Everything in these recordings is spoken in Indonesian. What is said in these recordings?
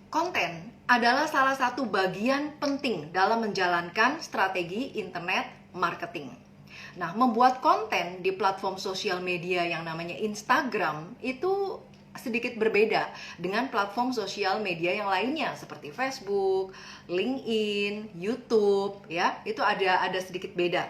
Konten adalah salah satu bagian penting dalam menjalankan strategi internet marketing. Nah, membuat konten di platform sosial media yang namanya Instagram itu sedikit berbeda dengan platform sosial media yang lainnya seperti Facebook, LinkedIn, YouTube, ya. Itu ada sedikit beda.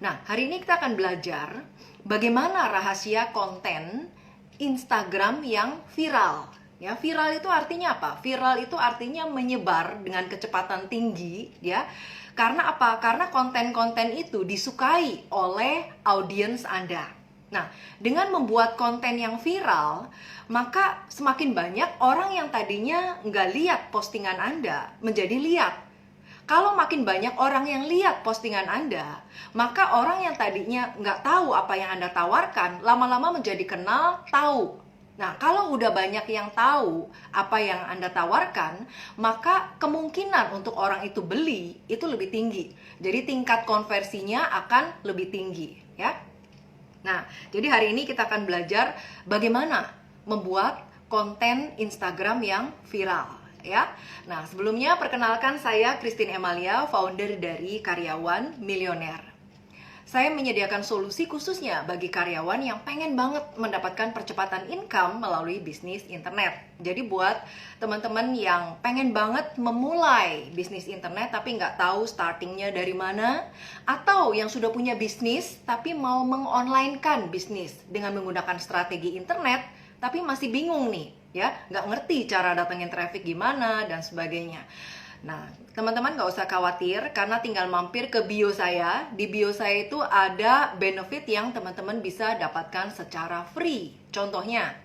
Nah, hari ini kita akan belajar bagaimana rahasia konten Instagram yang viral. Ya, viral itu artinya apa? Viral itu artinya menyebar dengan kecepatan tinggi, ya. Karena apa? Karena konten-konten itu disukai oleh audiens Anda. Nah, dengan membuat konten yang viral, maka semakin banyak orang yang tadinya nggak lihat postingan Anda menjadi lihat. Kalau makin banyak orang yang lihat postingan Anda, maka orang yang tadinya nggak tahu apa yang Anda tawarkan, lama-lama menjadi kenal, tahu. Nah, kalau udah banyak yang tahu apa yang Anda tawarkan, maka kemungkinan untuk orang itu beli itu lebih tinggi. Jadi tingkat konversinya akan lebih tinggi, ya. Nah, jadi hari ini kita akan belajar bagaimana membuat konten Instagram yang viral, ya. Nah, sebelumnya perkenalkan saya Christine Emalia, founder dari Karyawan Milioner. Saya menyediakan solusi khususnya bagi karyawan yang pengen banget mendapatkan percepatan income melalui bisnis internet. Jadi buat teman-teman yang pengen banget memulai bisnis internet tapi nggak tahu startingnya dari mana, atau yang sudah punya bisnis tapi mau mengonlinekan bisnis dengan menggunakan strategi internet tapi masih bingung nih, ya, nggak ngerti cara datengin traffic gimana dan sebagainya. Nah, teman-teman nggak usah khawatir karena tinggal mampir ke bio saya. Di bio saya itu ada benefit yang teman-teman bisa dapatkan secara free. Contohnya,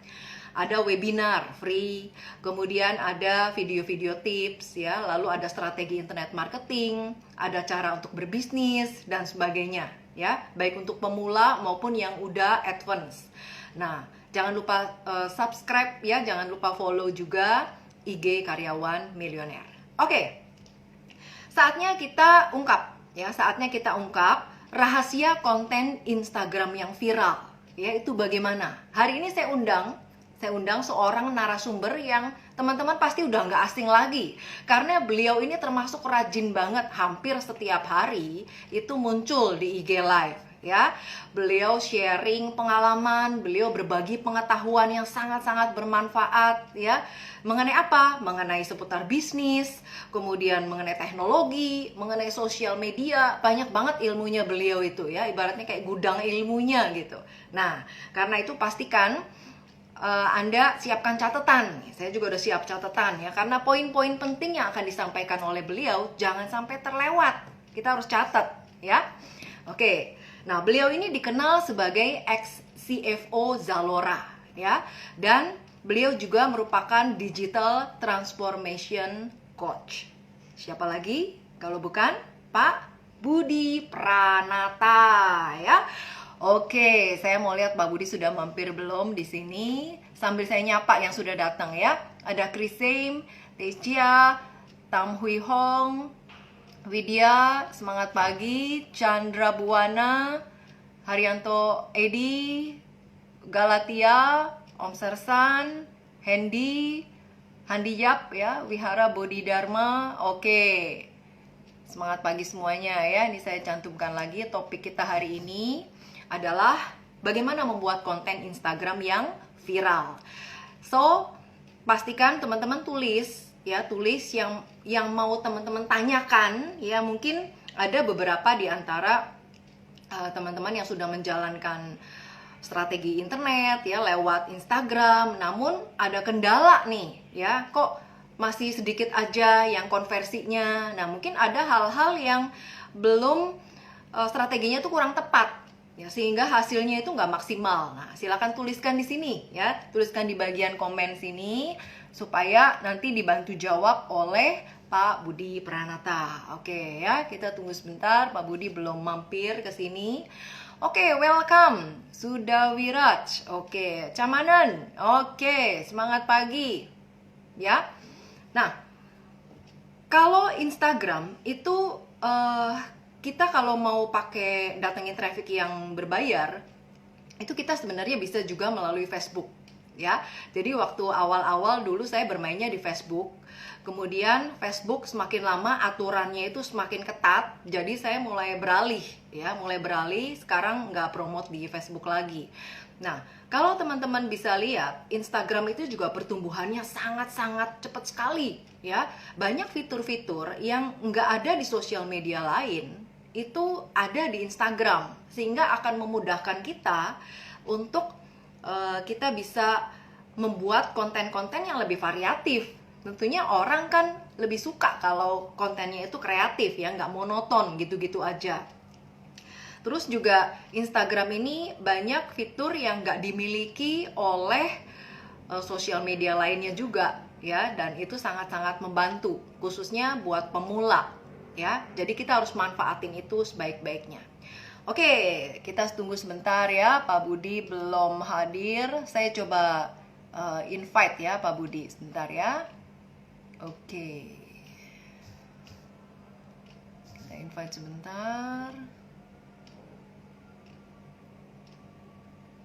ada webinar free, kemudian ada video-video tips, ya, lalu ada strategi internet marketing, ada cara untuk berbisnis dan sebagainya, ya, baik untuk pemula maupun yang udah advance. Nah, jangan lupa subscribe, ya, jangan lupa follow juga IG Karyawan Milioner. Oke, saatnya kita ungkap, ya, saatnya kita ungkap rahasia konten Instagram yang viral, ya, itu bagaimana. Hari ini saya undang seorang narasumber yang teman-teman pasti udah nggak asing lagi, karena beliau ini termasuk rajin banget, hampir setiap hari itu muncul di IG Live. Ya, beliau sharing pengalaman, beliau berbagi pengetahuan yang sangat-sangat bermanfaat, ya. Mengenai apa? Mengenai seputar bisnis, kemudian mengenai teknologi, mengenai sosial media, banyak banget ilmunya beliau itu, ya. Ibaratnya kayak gudang ilmunya gitu. Nah, karena itu pastikan Anda siapkan catatan. Saya juga udah siap catatan, ya, karena poin-poin penting yang akan disampaikan oleh beliau jangan sampai terlewat. Kita harus catat, ya. Oke. Nah, beliau ini dikenal sebagai ex-CFO Zalora, ya, dan beliau juga merupakan digital transformation coach. Siapa lagi kalau bukan Pak Budi Pranata, ya. Oke, saya mau lihat Pak Budi sudah mampir belum di sini. Sambil saya nyapa yang sudah datang, ya. Ada Krisem, Tecia, Tam Hui Hong, Widya, semangat pagi, Chandra Buwana, Haryanto Edi, Galatia, Om Sersan, Hendy, Handiyap, ya, Wihara Bodhidharma. Oke, semangat pagi semuanya, ya. Ini saya cantumkan lagi, topik kita hari ini adalah bagaimana membuat konten Instagram yang viral. So, pastikan teman-teman tulis, ya, tulis yang mau teman-teman tanyakan, ya. Mungkin ada beberapa di antara teman-teman yang sudah menjalankan strategi internet, ya, lewat Instagram, namun ada kendala nih, ya, kok masih sedikit aja yang konversinya. Nah, mungkin ada hal-hal yang belum strateginya tuh kurang tepat, ya, sehingga hasilnya itu nggak maksimal. Nah, silakan tuliskan di sini, ya, tuliskan di bagian komen sini supaya nanti dibantu jawab oleh Pak Budi Pranata. Oke, ya, kita tunggu sebentar, Pak Budi belum mampir ke sini. Oke, welcome Sudah Wiraj. Oke, Camanan. Oke, semangat pagi, ya. Nah, kalau Instagram itu kita kalau mau pakai datengin traffic yang berbayar, itu kita sebenarnya bisa juga melalui Facebook, ya. Jadi waktu awal-awal dulu saya bermainnya di Facebook. Kemudian Facebook semakin lama aturannya itu semakin ketat, jadi saya mulai beralih ya, sekarang nggak promote di Facebook lagi. Nah, kalau teman-teman bisa lihat, Instagram itu juga pertumbuhannya sangat-sangat cepat sekali ya. Banyak fitur-fitur yang nggak ada di sosial media lain, itu ada di Instagram, sehingga akan memudahkan kita untuk kita bisa membuat konten-konten yang lebih variatif. Tentunya orang kan lebih suka kalau kontennya itu kreatif ya, nggak monoton gitu-gitu aja. Terus juga Instagram ini banyak fitur yang nggak dimiliki oleh sosial media lainnya juga ya, dan itu sangat-sangat membantu khususnya buat pemula ya. Jadi kita harus manfaatin itu sebaik-baiknya. Oke, kita tunggu sebentar ya, Pak Budi belum hadir. Saya coba invite ya Pak Budi sebentar ya. Oke, kita invite sebentar.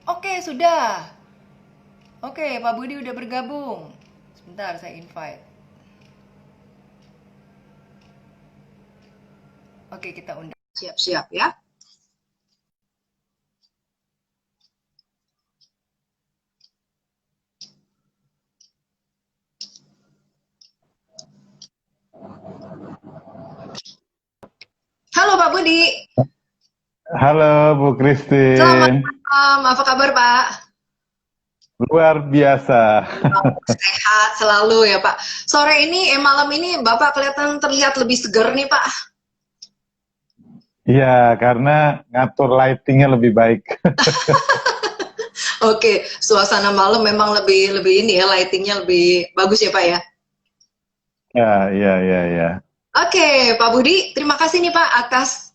Oke, sudah. Oke, Pak Budi udah bergabung. Sebentar, saya invite. Oke, kita undang. Siap-siap ya. Halo Pak Budi. Halo Bu Selamat Christine, malam. Apa kabar Pak? luar biasa. Sehat selalu ya Pak. Sore ini, malam ini Bapak kelihatan terlihat lebih seger nih Pak. Iya, karena ngatur lightingnya lebih baik. Oke, suasana malam memang lebih ini ya, lightingnya lebih bagus ya Pak ya. Ya, ya, ya, ya. Oke, Pak Budi, terima kasih nih Pak atas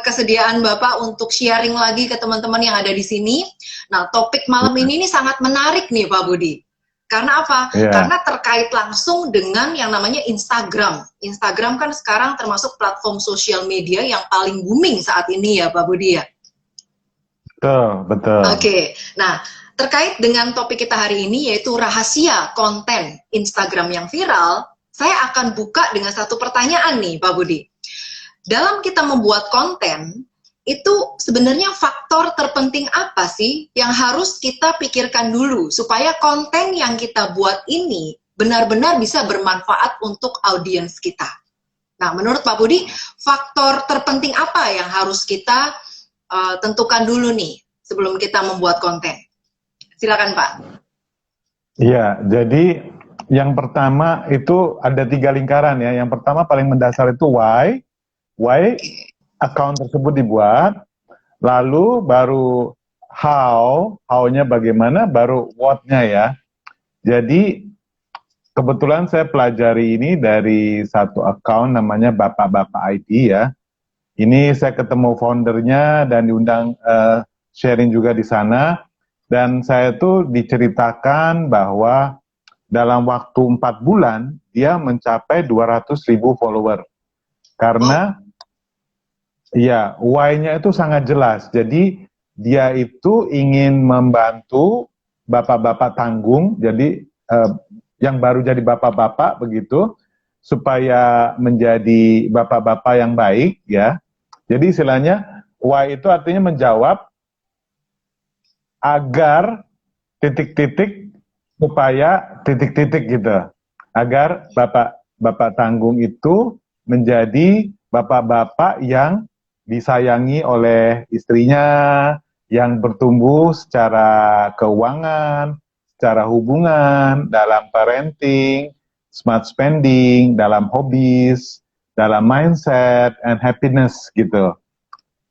kesediaan Bapak untuk sharing lagi ke teman-teman yang ada di sini. Nah, topik malam ini nih sangat menarik nih Pak Budi. Karena apa? Ya, Karena terkait langsung dengan yang namanya Instagram. Instagram kan sekarang termasuk platform sosial media yang paling booming saat ini ya Pak Budi ya. betul, betul. Oke, nah terkait dengan topik kita hari ini yaitu rahasia konten Instagram yang viral, saya akan buka dengan satu pertanyaan nih Pak Budi. Dalam kita membuat konten, itu sebenarnya faktor terpenting apa sih yang harus kita pikirkan dulu supaya konten yang kita buat ini benar-benar bisa bermanfaat untuk audiens kita. Nah, menurut Pak Budi, faktor terpenting apa yang harus kita tentukan dulu nih sebelum kita membuat konten? Silakan Pak. Iya, jadi yang pertama itu ada 3 lingkaran ya. Yang pertama paling mendasar itu why account tersebut dibuat, lalu baru how-nya bagaimana, baru what-nya ya. Jadi kebetulan saya pelajari ini dari satu account namanya Bapak-Bapak IT ya. Ini saya ketemu foundernya dan diundang sharing juga di sana. Dan saya tuh diceritakan bahwa dalam waktu 4 bulan dia mencapai 200.000 follower. Karena ya why-nya itu sangat jelas. Jadi dia itu ingin membantu bapak-bapak tanggung, jadi yang baru jadi bapak-bapak begitu, supaya menjadi bapak-bapak yang baik ya. Jadi istilahnya why itu artinya menjawab agar titik-titik supaya titik-titik gitu. Agar bapak-bapak tanggung itu menjadi bapak-bapak yang disayangi oleh istrinya, yang bertumbuh secara keuangan, secara hubungan, dalam parenting, smart spending, dalam hobbies, dalam mindset and happiness gitu.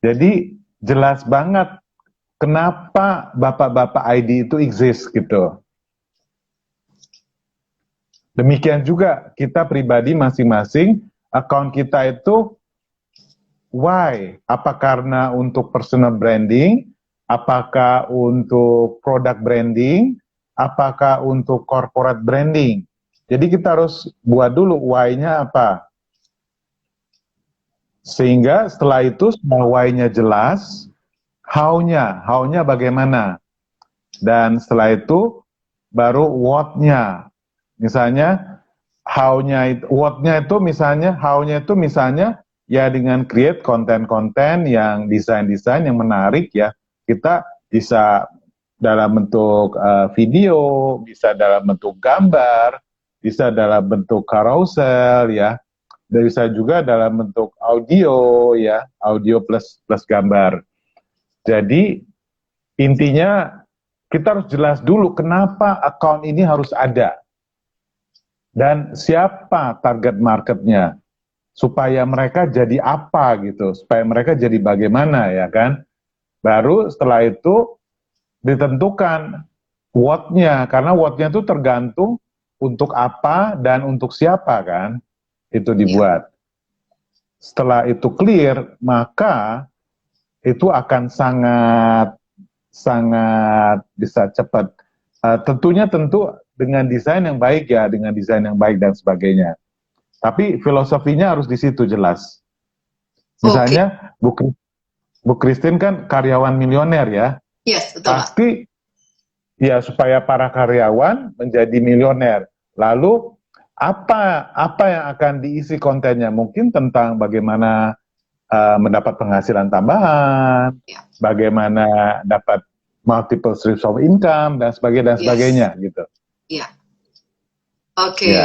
Jadi jelas banget kenapa bapak-bapak ID itu exist gitu. Demikian juga kita pribadi masing-masing, account kita itu why? Apa karena untuk personal branding? Apakah untuk product branding? Apakah untuk corporate branding? Jadi kita harus buat dulu why-nya apa. Sehingga setelah itu semua why-nya jelas, how-nya bagaimana. Dan setelah itu baru what-nya. Misalnya what-nya itu misalnya, how-nya itu misalnya ya dengan create konten-konten yang desain-desain yang menarik ya. Kita bisa dalam bentuk video, bisa dalam bentuk gambar, bisa dalam bentuk carousel ya, dan bisa juga dalam bentuk audio ya, audio plus gambar. Jadi intinya kita harus jelas dulu kenapa account ini harus ada dan siapa target marketnya, supaya mereka jadi apa gitu, supaya mereka jadi bagaimana ya kan. Baru setelah itu ditentukan what-nya, karena what-nya itu tergantung untuk apa dan untuk siapa kan, itu dibuat. Setelah itu clear, maka itu akan sangat bisa cepat. Tentunya dengan desain yang baik ya, dengan desain yang baik dan sebagainya. Tapi filosofinya harus di situ jelas. Misalnya Bu Christine kan karyawan milioner ya. Yes, betul. Pasti ya supaya para karyawan menjadi milioner. Lalu apa yang akan diisi kontennya? Mungkin tentang bagaimana mendapat penghasilan tambahan, bagaimana dapat multiple streams of income dan sebagainya gitu. Iya. Oke.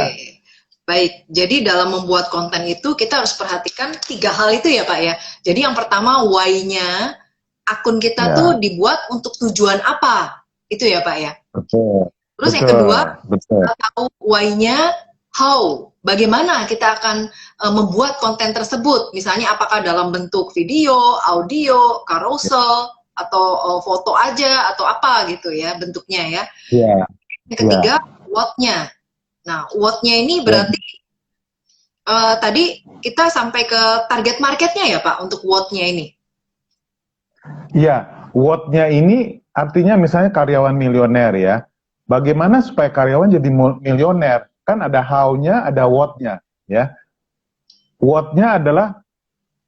Baik, jadi dalam membuat konten itu kita harus perhatikan 3 hal itu ya Pak ya. Jadi yang pertama why-nya, akun kita tuh dibuat untuk tujuan apa, itu ya Pak ya. Betul. Terus yang kedua, kita tahu why-nya, how, bagaimana kita akan membuat konten tersebut. Misalnya apakah dalam bentuk video, audio, carousel, atau foto aja, atau apa gitu ya bentuknya ya. Yang ketiga, what-nya. Nah, what-nya ini berarti tadi kita sampai ke target marketnya ya Pak untuk what-nya ini. Iya, what-nya ini artinya misalnya karyawan milioner ya. Bagaimana supaya karyawan jadi milioner? Kan ada how-nya, ada what-nya ya. What-nya adalah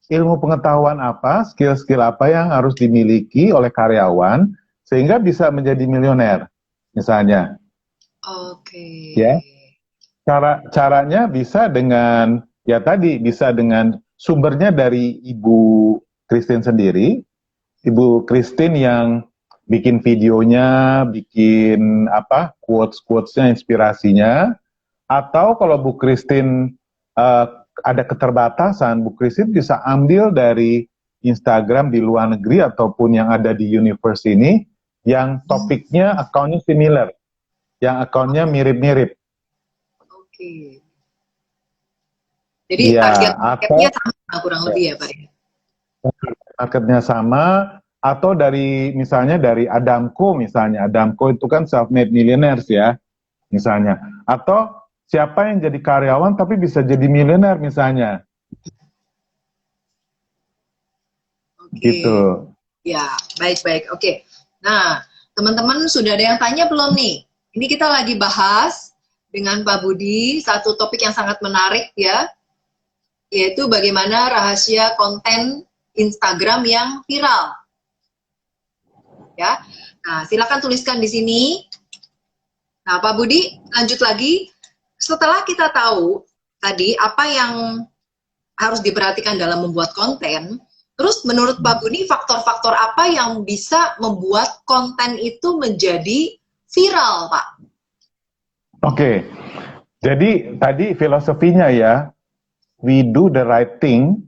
ilmu pengetahuan apa, skill-skill apa yang harus dimiliki oleh karyawan sehingga bisa menjadi milioner misalnya. Oke. Ya. Caranya bisa dengan ya tadi, bisa dengan sumbernya dari Ibu Christine sendiri. Ibu Christine yang bikin videonya, bikin quotes-quotesnya, inspirasinya. Atau kalau Bu Christine ada keterbatasan, Bu Christine bisa ambil dari Instagram di luar negeri ataupun yang ada di universe ini yang topiknya akunnya similar, yang akunnya mirip-mirip. Oke. Jadi target marketnya sama kurang lebih ya Pak ya? Marketnya sama, atau dari misalnya dari Adamco misalnya. Adamco itu kan self-made millionaires ya misalnya. Atau siapa yang jadi karyawan tapi bisa jadi milioner misalnya. Gitu. Ya, baik-baik. Oke. Nah, teman-teman sudah ada yang tanya belum nih? Ini kita lagi bahas dengan Pak Budi satu topik yang sangat menarik ya, yaitu bagaimana rahasia konten Instagram yang viral. Ya, nah silakan tuliskan di sini. Nah Pak Budi, lanjut lagi. Setelah kita tahu tadi apa yang harus diperhatikan dalam membuat konten, terus menurut Pak Budi faktor-faktor apa yang bisa membuat konten itu menjadi viral, Pak? Oke, jadi tadi filosofinya ya, we do the right thing,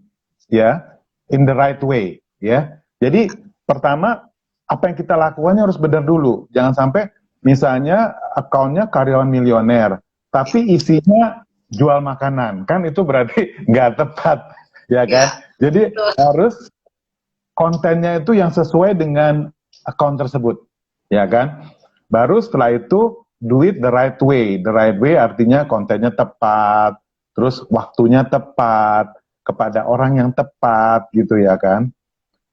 ya, in the right way, ya. Jadi pertama apa yang kita lakukannya harus benar dulu. Jangan sampai misalnya akunnya karyawan milioner, tapi isinya jual makanan, kan itu berarti nggak tepat, ya kan? Jadi harus kontennya itu yang sesuai dengan akun tersebut, ya kan? Baru setelah itu do it the right way. The right way artinya kontennya tepat, terus waktunya tepat, kepada orang yang tepat gitu ya kan.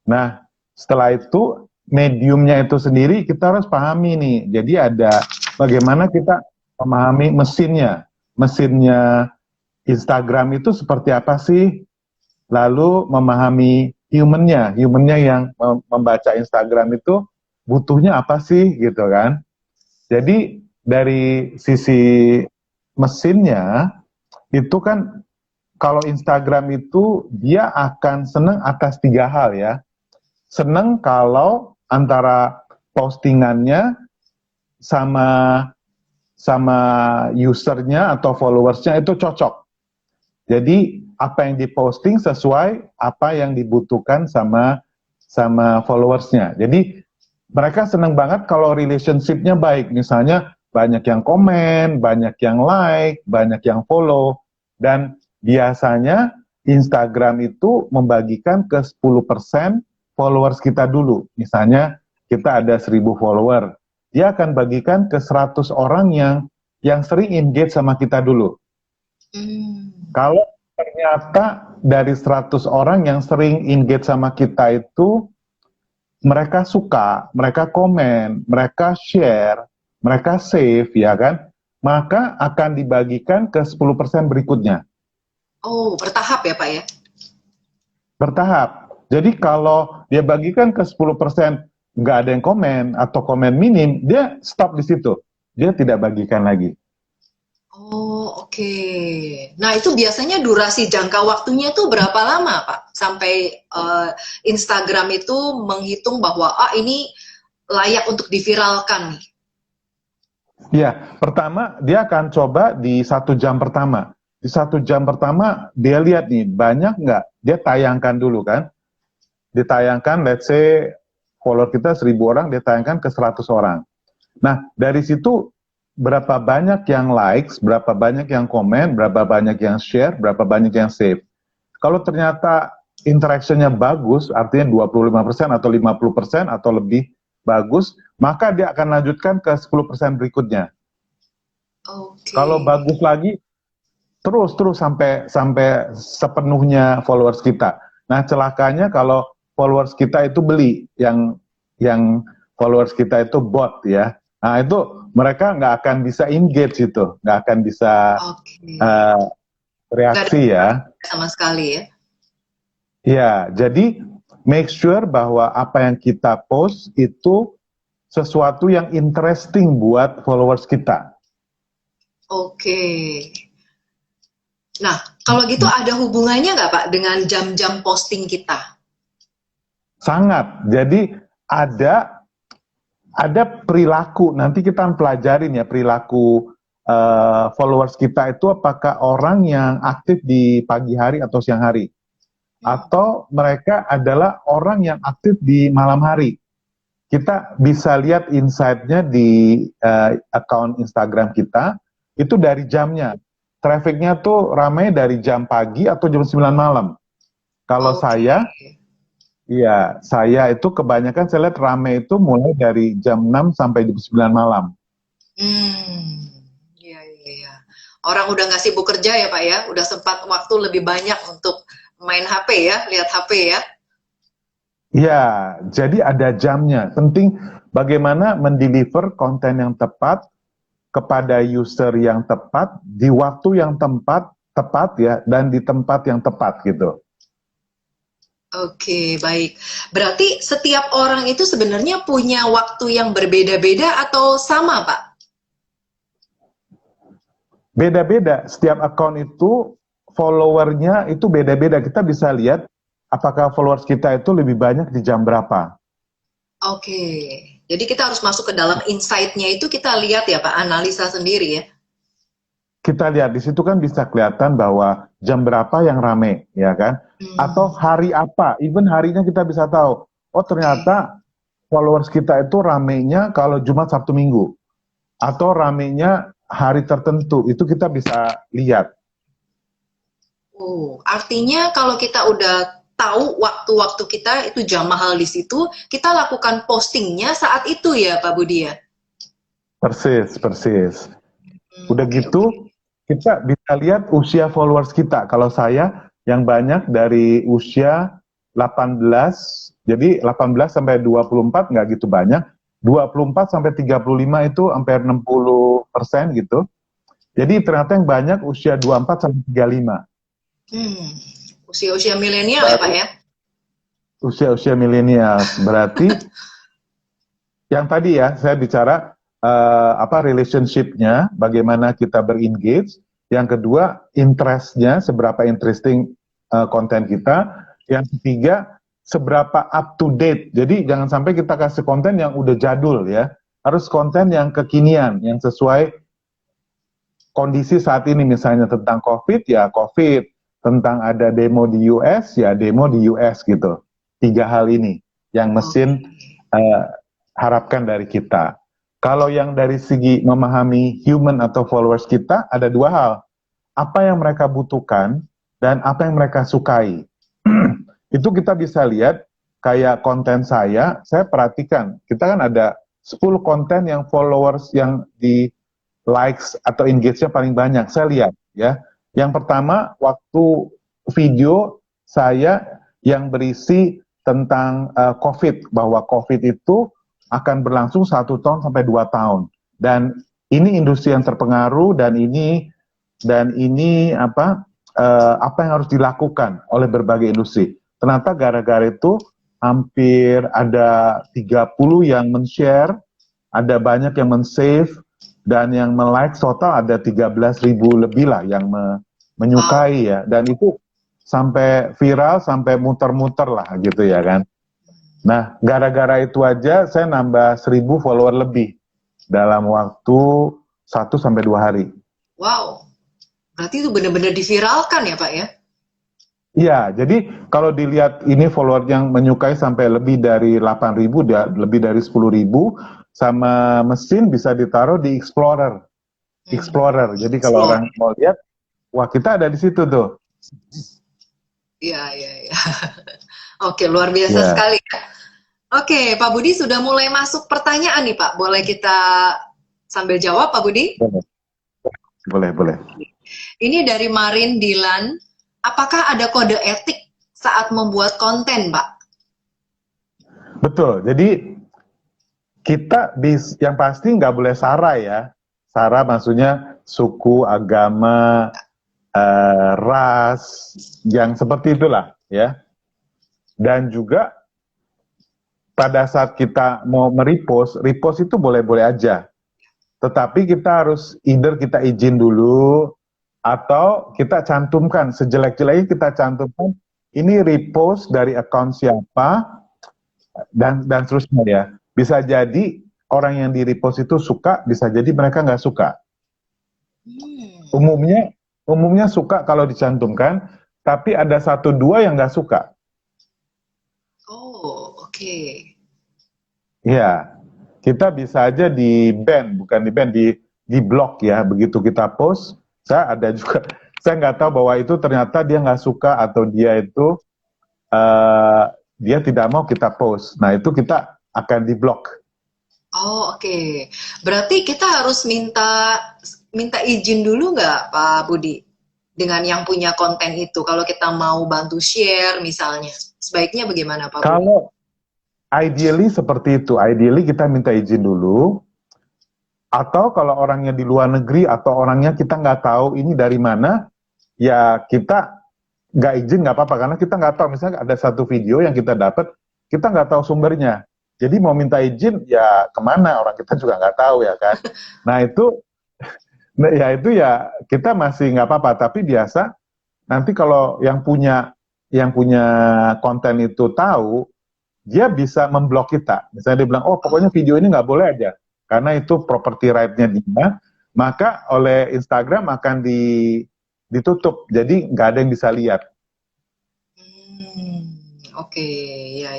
Nah, setelah itu mediumnya itu sendiri kita harus pahami nih. Jadi ada bagaimana kita memahami mesinnya. Mesinnya Instagram itu seperti apa sih? Lalu memahami humannya yang membaca Instagram itu butuhnya apa sih gitu kan. Jadi dari sisi mesinnya itu kan kalau Instagram itu dia akan senang atas 3 hal ya. Senang kalau antara postingannya sama sama usernya atau followersnya itu cocok. Jadi apa yang diposting sesuai apa yang dibutuhkan sama followersnya. Jadi mereka senang banget kalau relationship-nya baik. Misalnya banyak yang komen, banyak yang like, banyak yang follow. Dan biasanya Instagram itu membagikan ke 10% followers kita dulu. Misalnya kita ada 1.000 follower. Dia akan bagikan ke 100 orang yang sering engage sama kita dulu. Kalau ternyata dari 100 orang yang sering engage sama kita itu mereka suka, mereka komen, mereka share, mereka save, ya kan? Maka akan dibagikan ke 10% berikutnya. Oh, bertahap ya Pak ya? Bertahap. Jadi kalau dia bagikan ke 10%, nggak ada yang komen atau komen minim, dia stop di situ. Dia tidak bagikan lagi. Oh, oke. Nah, itu biasanya durasi jangka waktunya tuh berapa lama, Pak? Sampai Instagram itu menghitung bahwa ini layak untuk diviralkan nih. Ya, pertama dia akan coba di 1 jam pertama. Di 1 jam pertama dia lihat nih banyak nggak. Dia tayangkan dulu kan. Ditayangkan, let's say follower kita 1.000 orang, dia tayangkan ke 100 orang. Nah, dari situ berapa banyak yang likes, berapa banyak yang komen, berapa banyak yang share, berapa banyak yang save. Kalau ternyata interaction-nya bagus, artinya 25% atau 50% atau lebih bagus, maka dia akan lanjutkan ke 10% berikutnya. Kalau bagus lagi, terus sampai sepenuhnya followers kita. Nah, celakanya kalau followers kita itu beli, yang followers kita itu bot ya. Nah, itu mereka nggak akan bisa engage itu, nggak akan bisa reaksi ya. Sama sekali ya. Ya, jadi make sure bahwa apa yang kita post itu sesuatu yang interesting buat followers kita. Oke. Nah, kalau gitu ada hubungannya nggak Pak dengan jam-jam posting kita? Sangat. Jadi ada perilaku. Nanti kita pelajarin ya perilaku followers kita itu apakah orang yang aktif di pagi hari atau siang hari. Atau mereka adalah orang yang aktif di malam hari. Kita bisa lihat insight-nya di account Instagram kita, itu dari jamnya. Trafficnya tuh ramai dari jam pagi atau jam 9 malam. Kalau saya itu kebanyakan saya lihat ramai itu mulai dari jam 6 sampai jam 9 malam. Iya. Orang udah nggak sibuk kerja ya Pak ya, udah sempat waktu lebih banyak untuk main HP ya, lihat HP ya. Iya, jadi ada jamnya. Penting bagaimana mendeliver konten yang tepat kepada user yang tepat, di waktu yang tepat ya, dan di tempat yang tepat gitu. Oke, baik. Berarti setiap orang itu sebenarnya punya waktu yang berbeda-beda atau sama, Pak? Beda-beda. Setiap akun itu followernya itu beda-beda. Kita bisa lihat apakah followers kita itu lebih banyak di jam berapa. Oke. Jadi kita harus masuk ke dalam insight-nya itu kita lihat ya Pak, analisa sendiri ya. Kita lihat di situ kan bisa kelihatan bahwa jam berapa yang rame, ya kan? Atau hari apa, even harinya kita bisa tahu. Oh ternyata followers kita itu ramenya kalau Jumat, Sabtu, Minggu. Atau ramenya hari tertentu, itu kita bisa lihat. Oh, artinya kalau kita udah tahu waktu-waktu kita itu jam mahal di situ, kita lakukan postingnya saat itu ya Pak Budi ya? Persis. Udah gitu, kita bisa lihat usia followers kita. Kalau saya yang banyak dari usia 18, jadi 18 sampai 24 nggak gitu banyak. 24 sampai 35 itu hampir 60% gitu. Jadi ternyata yang banyak usia 24 sampai 35. Usia-usia milenial ya Pak ya? Usia-usia milenial. Berarti yang tadi ya saya bicara relationship-nya, bagaimana kita berengage. Yang kedua, interest-nya, seberapa interesting konten kita. Yang ketiga, seberapa up to date. Jadi jangan sampai kita kasih konten yang udah jadul ya. Harus konten yang kekinian, yang sesuai kondisi saat ini. Misalnya tentang COVID, ya COVID. Tentang ada demo di US, ya demo di US gitu. 3 hal ini yang mesin harapkan dari kita. Kalau yang dari segi memahami human atau followers kita, ada 2 hal. Apa yang mereka butuhkan dan apa yang mereka sukai. Itu kita bisa lihat, kayak konten saya perhatikan. Kita kan ada 10 konten yang followers yang di likes atau engage-nya paling banyak. Saya lihat ya. Yang pertama, waktu video saya yang berisi tentang COVID, bahwa COVID itu akan berlangsung 1 tahun sampai 2 tahun. Dan ini industri yang terpengaruh dan ini apa yang harus dilakukan oleh berbagai industri. Ternyata gara-gara itu hampir ada 30 yang men-share, ada banyak yang men-save, dan yang me-like total ada 13.000 lebih lah yang menyukai ya. Dan itu sampai viral, sampai muter-muter lah gitu ya kan. Nah, gara-gara itu aja saya nambah 1.000 follower lebih dalam waktu 1 sampai 2 hari. Wow, berarti itu benar-benar diviralkan ya Pak ya? Iya, jadi kalau dilihat ini follower yang menyukai sampai lebih dari 8.000, lebih dari 10.000, sama mesin bisa ditaruh di Explorer. Jadi kalau orang mau lihat, wah kita ada di situ tuh. Iya. Oke, luar biasa sekali ya. Oke, Pak Budi sudah mulai masuk pertanyaan nih Pak. Boleh kita sambil jawab Pak Budi? Boleh. Ini dari Marin Dilan. Apakah ada kode etik saat membuat konten, Pak? Betul. Jadi kita yang pasti nggak boleh sara ya. Sara maksudnya suku, agama, ras, yang seperti itulah ya. Dan juga pada saat kita mau repost itu boleh-boleh aja. Tetapi kita harus either kita izin dulu, atau kita cantumkan, sejelek-jeleknya kita cantumkan, ini repost dari account siapa, dan seterusnya ya. Bisa jadi orang yang di repost itu suka, bisa jadi mereka nggak suka. Umumnya suka kalau dicantumkan, tapi ada 1-2 yang nggak suka. Oh, oke. Ya, kita bisa aja bukan di block ya. Begitu kita post, saya nggak tahu bahwa itu ternyata dia nggak suka atau dia itu dia tidak mau kita post. Nah itu kita akan di block. Oh, oke. Berarti kita harus minta izin dulu nggak Pak Budi dengan yang punya konten itu kalau kita mau bantu share misalnya, sebaiknya bagaimana Pak Budi? Kalau ideally seperti itu, ideally kita minta izin dulu. Atau kalau orangnya di luar negeri atau orangnya kita nggak tahu ini dari mana, ya kita nggak izin nggak apa-apa, karena kita nggak tahu. Misalnya ada satu video yang kita dapat, kita nggak tahu sumbernya. Jadi mau minta izin ya kemana, orang kita juga nggak tahu ya kan. Nah itu ya kita masih nggak apa-apa. Tapi biasa nanti kalau yang punya konten itu tahu, dia bisa memblok kita. Misalnya dia bilang, oh pokoknya video ini nggak boleh aja, karena itu property right-nya dia, maka oleh Instagram akan ditutup, jadi nggak ada yang bisa lihat. Oke, ya.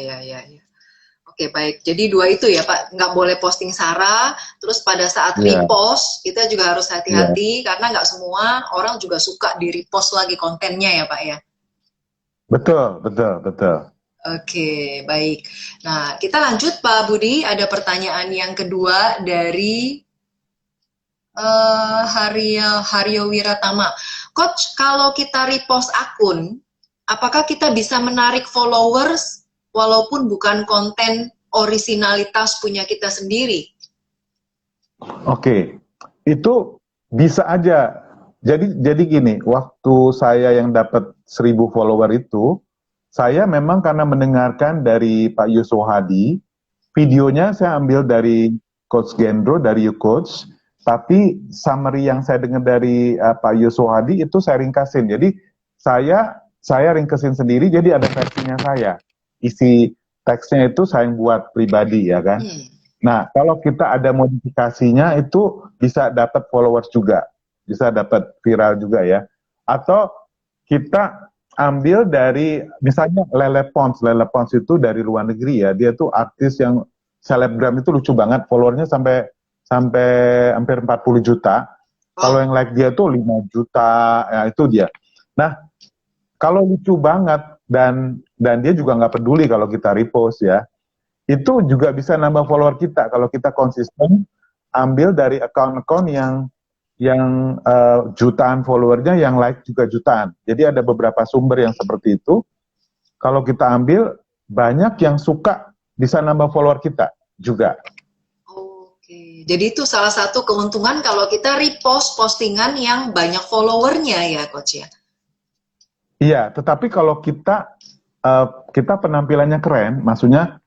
Oke, baik. Jadi 2 itu ya Pak, nggak boleh posting sara, terus pada saat repost, kita juga harus hati-hati, karena nggak semua orang juga suka di repost lagi kontennya ya Pak ya? Betul. Oke, baik. Nah, kita lanjut Pak Budi. Ada pertanyaan yang kedua dari Haryo Wiratama. Coach, kalau kita repost akun, apakah kita bisa menarik followers walaupun bukan konten orisinalitas punya kita sendiri? Oke, itu bisa aja. Jadi gini, waktu saya yang dapat 1.000 follower itu, saya memang karena mendengarkan dari Pak Yusuf Hadi, videonya saya ambil dari Coach Gendro dari YouCoach, tapi summary yang saya dengar dari Pak Yusuf Hadi itu saya ringkasin. Jadi saya ringkesin sendiri, jadi ada versinya saya. Isi teksnya itu saya buat pribadi ya kan. Nah, kalau kita ada modifikasinya itu bisa dapat followers juga, bisa dapat viral juga ya. Atau kita ambil dari misalnya Lele Pons itu dari luar negeri ya, dia tuh artis yang selebgram itu lucu banget, followernya sampai hampir 40 juta. Kalau yang like dia tuh 5 juta, ya itu dia. Nah, kalau lucu banget dan dia juga nggak peduli kalau kita repost ya, itu juga bisa nambah follower kita kalau kita konsisten ambil dari akun-akun yang jutaan followernya, yang like juga jutaan. Jadi ada beberapa sumber yang seperti itu. Kalau kita ambil, banyak yang suka, bisa nambah follower kita juga. Oke, jadi itu salah satu keuntungan kalau kita repost postingan yang banyak followernya ya, Coach ya? Iya, tetapi kalau kita penampilannya keren, maksudnya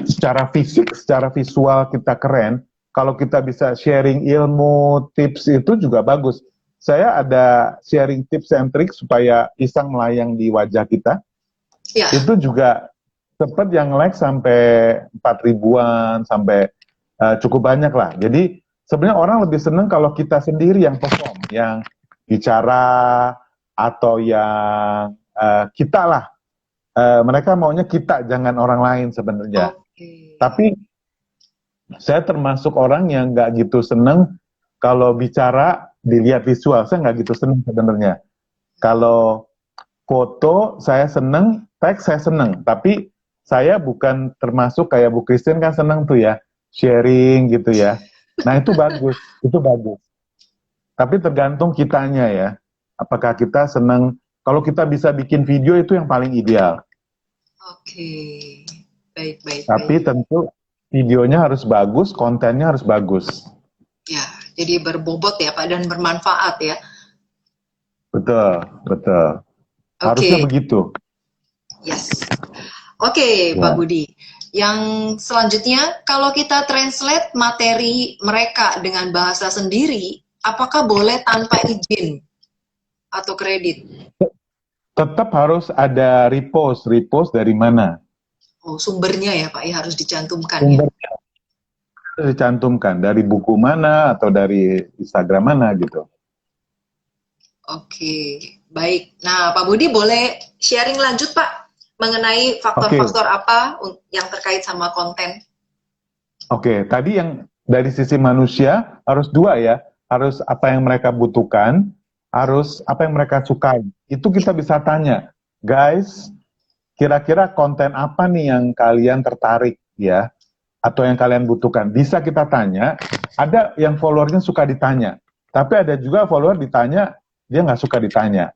secara fisik, secara visual kita keren, kalau kita bisa sharing ilmu, tips itu juga bagus. Saya ada sharing tips and trik supaya pisang melayang di wajah kita. Ya. Itu juga sempat yang like sampai 4.000-an, sampai cukup banyak lah. Jadi sebenarnya orang lebih seneng kalau kita sendiri yang perform, yang bicara, atau yang kita lah. Mereka maunya kita, jangan orang lain sebenarnya. Tapi saya termasuk orang yang nggak gitu seneng kalau bicara dilihat visual. Saya nggak gitu seneng sebenarnya. Kalau foto saya seneng, teks saya seneng. Tapi saya bukan termasuk kayak Bu Christine kan seneng tuh ya, sharing gitu ya. Nah itu bagus, itu bagus. Tapi tergantung kitanya ya. Apakah kita seneng, kalau kita bisa bikin video itu yang paling ideal. Oke, baik. Tapi tentu videonya harus bagus, kontennya harus bagus. Ya, jadi berbobot ya Pak, dan bermanfaat ya. Betul. Harusnya begitu. Yes. Oke, Pak Budi. Yang selanjutnya, kalau kita translate materi mereka dengan bahasa sendiri, apakah boleh tanpa izin atau kredit? Tetap harus ada repost dari mana? Oh, sumbernya ya Pak, ya harus dicantumkan sumbernya ya? Harus dicantumkan, dari buku mana atau dari Instagram mana gitu. Oke, baik. Nah, Pak Budi boleh sharing lanjut Pak, mengenai faktor-faktor apa yang terkait sama konten? Oke, tadi yang dari sisi manusia harus dua ya, harus apa yang mereka butuhkan, harus apa yang mereka sukai. Itu kita bisa tanya, guys, kira-kira konten apa nih yang kalian tertarik ya, atau yang kalian butuhkan. Bisa kita tanya. Ada yang followernya suka ditanya, tapi ada juga follower ditanya dia nggak suka ditanya,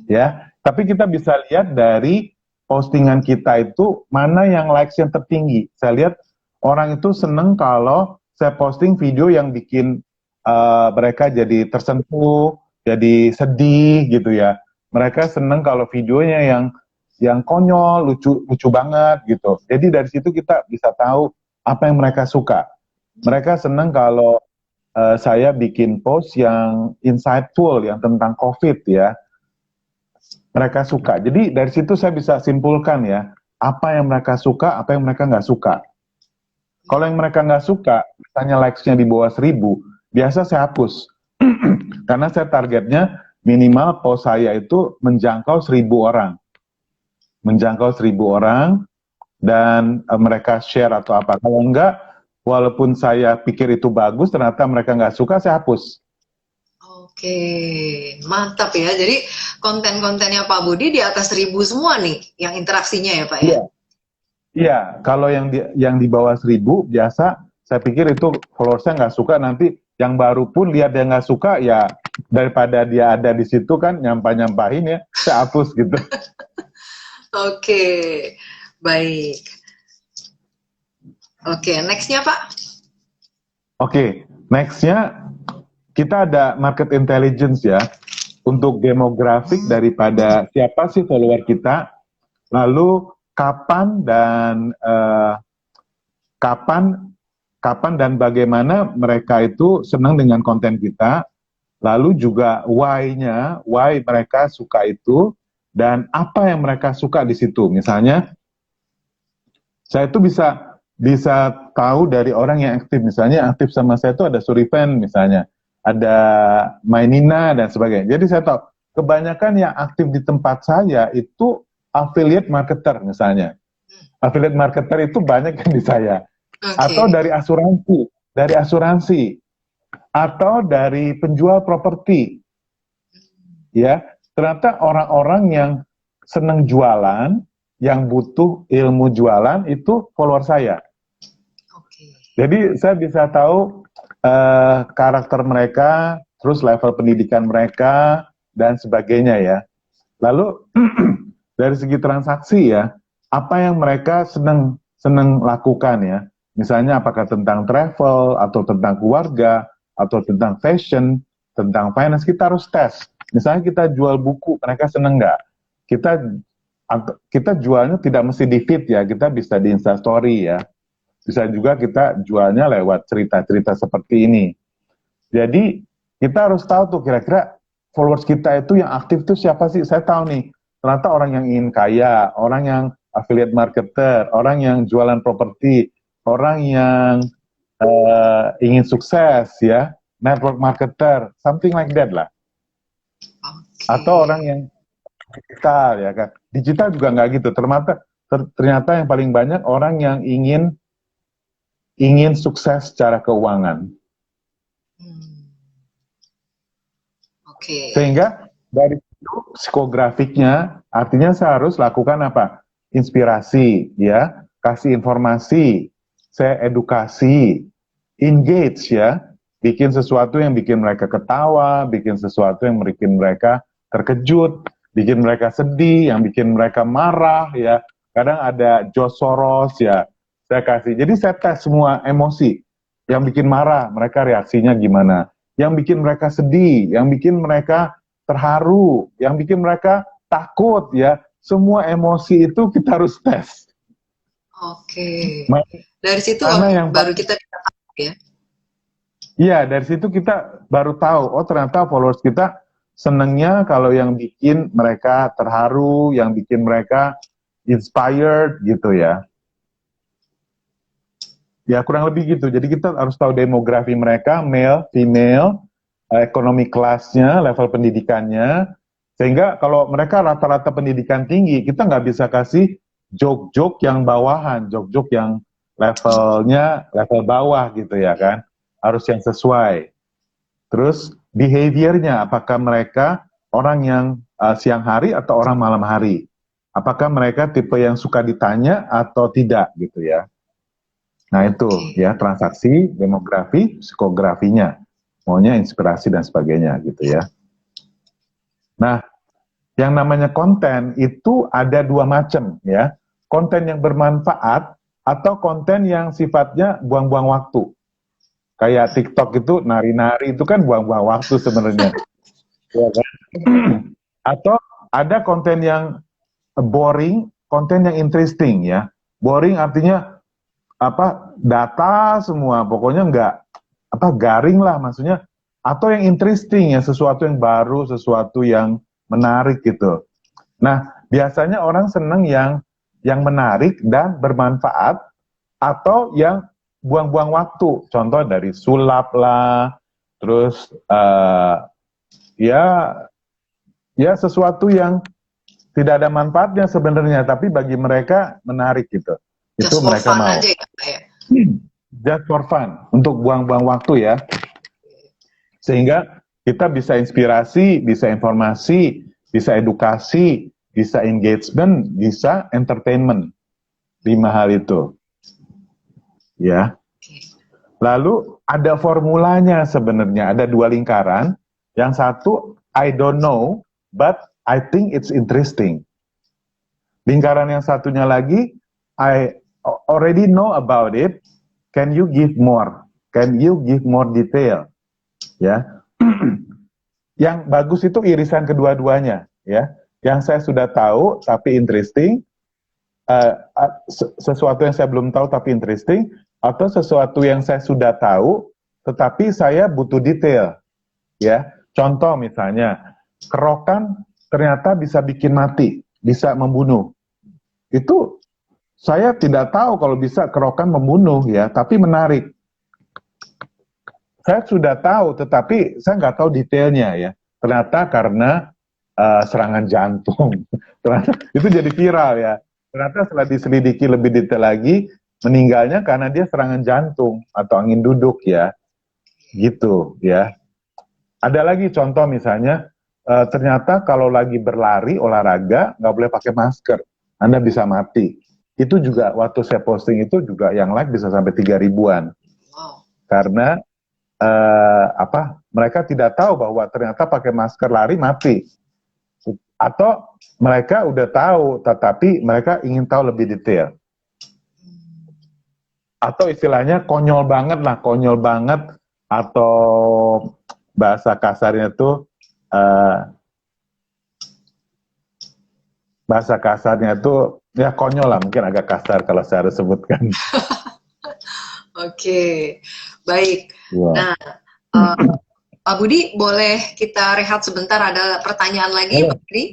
ya. Tapi kita bisa lihat dari postingan kita itu mana yang likes yang tertinggi. Saya lihat orang itu seneng kalau saya posting video yang bikin mereka jadi tersentuh, jadi sedih gitu ya. Mereka seneng kalau videonya yang konyol, lucu banget gitu. Jadi dari situ kita bisa tahu apa yang mereka suka. Mereka seneng kalau saya bikin post yang insightful, yang tentang COVID ya. Mereka suka. Jadi dari situ saya bisa simpulkan ya, apa yang mereka suka, apa yang mereka nggak suka. Kalau yang mereka nggak suka, misalnya likes-nya di bawah 1.000, biasa saya hapus. Karena saya targetnya minimal post saya itu menjangkau 1.000 orang. Menjangkau 1.000 orang, dan mereka share atau apa. Kalau enggak, walaupun saya pikir itu bagus, ternyata mereka nggak suka, saya hapus. Oke, mantap ya. Jadi konten-kontennya Pak Budi di atas 1.000 semua nih, yang interaksinya ya Pak ya? Iya, kalau yang di bawah 1.000 biasa saya pikir itu followersnya nggak suka, nanti yang baru pun lihat dia nggak suka, ya daripada dia ada di situ kan nyampahin ya, saya hapus gitu. Oke, baik. Oke, nextnya Pak? Oke, nextnya kita ada market intelligence ya, untuk demografik daripada siapa sih follower kita, lalu kapan kapan dan bagaimana mereka itu senang dengan konten kita, lalu juga why-nya, why mereka suka itu, dan apa yang mereka suka di situ. Misalnya, saya itu bisa tahu dari orang yang aktif. Misalnya aktif sama saya itu ada Surifen misalnya, ada Mainina dan sebagainya. Jadi saya tahu kebanyakan yang aktif di tempat saya itu affiliate marketer misalnya. Affiliate marketer itu banyak yang di saya. Atau Oke. dari asuransi, atau dari penjual properti. Ya, ternyata orang-orang yang senang jualan, yang butuh ilmu jualan itu follower saya. Oke. Jadi saya bisa tahu karakter mereka, terus level pendidikan mereka dan sebagainya ya. Lalu dari segi transaksi ya, apa yang mereka senang lakukan ya. Misalnya apakah tentang travel atau tentang keluarga atau tentang fashion, tentang finance, kita harus tes. Misalnya kita jual buku, mereka senang nggak? Kita jualnya tidak mesti di feed ya, kita bisa di Instastory ya. Bisa juga kita jualnya lewat cerita-cerita seperti ini. Jadi kita harus tahu tuh kira-kira followers kita itu yang aktif tuh siapa sih? Saya tahu nih, ternyata orang yang ingin kaya, orang yang affiliate marketer, orang yang jualan properti, orang yang ingin sukses ya, network marketer, something like that lah. Oke. Atau orang yang digital ya kan. Digital juga nggak gitu. Ternyata yang paling banyak orang yang ingin sukses secara keuangan. Oke. Sehingga dari itu psikografiknya, artinya saya harus lakukan apa? Inspirasi, ya, kasih informasi, saya edukasi, engage ya, bikin sesuatu yang bikin mereka ketawa, bikin sesuatu yang bikin mereka terkejut, bikin mereka sedih, yang bikin mereka marah ya. Kadang ada George Soros ya, saya kasih. Jadi saya tes semua emosi. Yang bikin marah, mereka reaksinya gimana? Yang bikin mereka sedih, yang bikin mereka terharu, yang bikin mereka takut ya. Semua emosi itu kita harus tes. Oke. Ma- Dari situ Mana yang baru kita tahu ya. Iya, dari situ kita baru tahu, oh ternyata followers kita senengnya kalau yang bikin mereka terharu, yang bikin mereka inspired gitu ya. Ya kurang lebih gitu. Jadi kita harus tahu demografi mereka, male, female, ekonomi kelasnya, level pendidikannya. Sehingga kalau mereka rata-rata pendidikan tinggi, kita nggak bisa kasih joke-joke yang bawahan, joke-joke yang levelnya level bawah gitu ya kan. Harus yang sesuai. Terus behaviornya, apakah mereka orang yang siang hari atau orang malam hari? Apakah mereka tipe yang suka ditanya atau tidak gitu ya? Nah itu ya transaksi, demografi, psikografinya, maunya inspirasi dan sebagainya gitu ya. Nah yang namanya konten itu ada dua macam ya, konten yang bermanfaat atau konten yang sifatnya buang-buang waktu. Kayak TikTok itu nari-nari itu kan buang-buang waktu sebenarnya. Ya kan? Atau ada konten yang boring, konten yang interesting ya. Boring artinya apa data semua, pokoknya nggak apa garing lah maksudnya. Atau yang interesting ya, sesuatu yang baru, sesuatu yang menarik gitu. Nah biasanya orang seneng yang menarik dan bermanfaat atau yang buang-buang waktu. Contoh dari sulap lah, terus ya sesuatu yang tidak ada manfaatnya sebenarnya, tapi bagi mereka menarik gitu. Just Itu for mereka fun mau. aja ya, Pak ya. Just for fun, untuk buang-buang waktu ya. Sehingga kita bisa inspirasi, bisa informasi, bisa edukasi, bisa engagement, bisa entertainment. 5 hal itu. Ya. Lalu ada formulanya sebenarnya, ada 2 lingkaran. Yang satu, I don't know, but I think it's interesting. Lingkaran yang satunya lagi, I already know about it, can you give more? Can you give more detail? Ya. Yang bagus itu irisan kedua-duanya, ya. Yang saya sudah tahu tapi interesting, sesuatu yang saya belum tahu tapi interesting, atau sesuatu yang saya sudah tahu, tetapi saya butuh detail, ya. Contoh misalnya, kerokan ternyata bisa bikin mati, bisa membunuh. Itu saya tidak tahu kalau bisa kerokan membunuh, ya, tapi menarik. Saya sudah tahu, tetapi saya nggak tahu detailnya, ya. Ternyata karena serangan jantung. Ternyata itu jadi viral, ya. Ternyata setelah diselidiki lebih detail lagi, meninggalnya karena dia serangan jantung atau angin duduk, ya. Gitu, ya. Ada lagi contoh misalnya, ternyata kalau lagi berlari, olahraga, nggak boleh pakai masker. Anda bisa mati. Itu juga waktu saya posting itu juga yang like bisa sampai 3 ribuan. Wow. Karena mereka tidak tahu bahwa ternyata pakai masker lari mati. Atau mereka udah tahu, tetapi mereka ingin tahu lebih detail. Atau istilahnya konyol banget lah, konyol banget, atau bahasa kasarnya tuh, ya konyol lah, mungkin agak kasar kalau saya harus sebutkan. Oke, baik. Ya. Nah, Pak Budi, boleh kita rehat sebentar? Ada pertanyaan lagi, Pak Budi.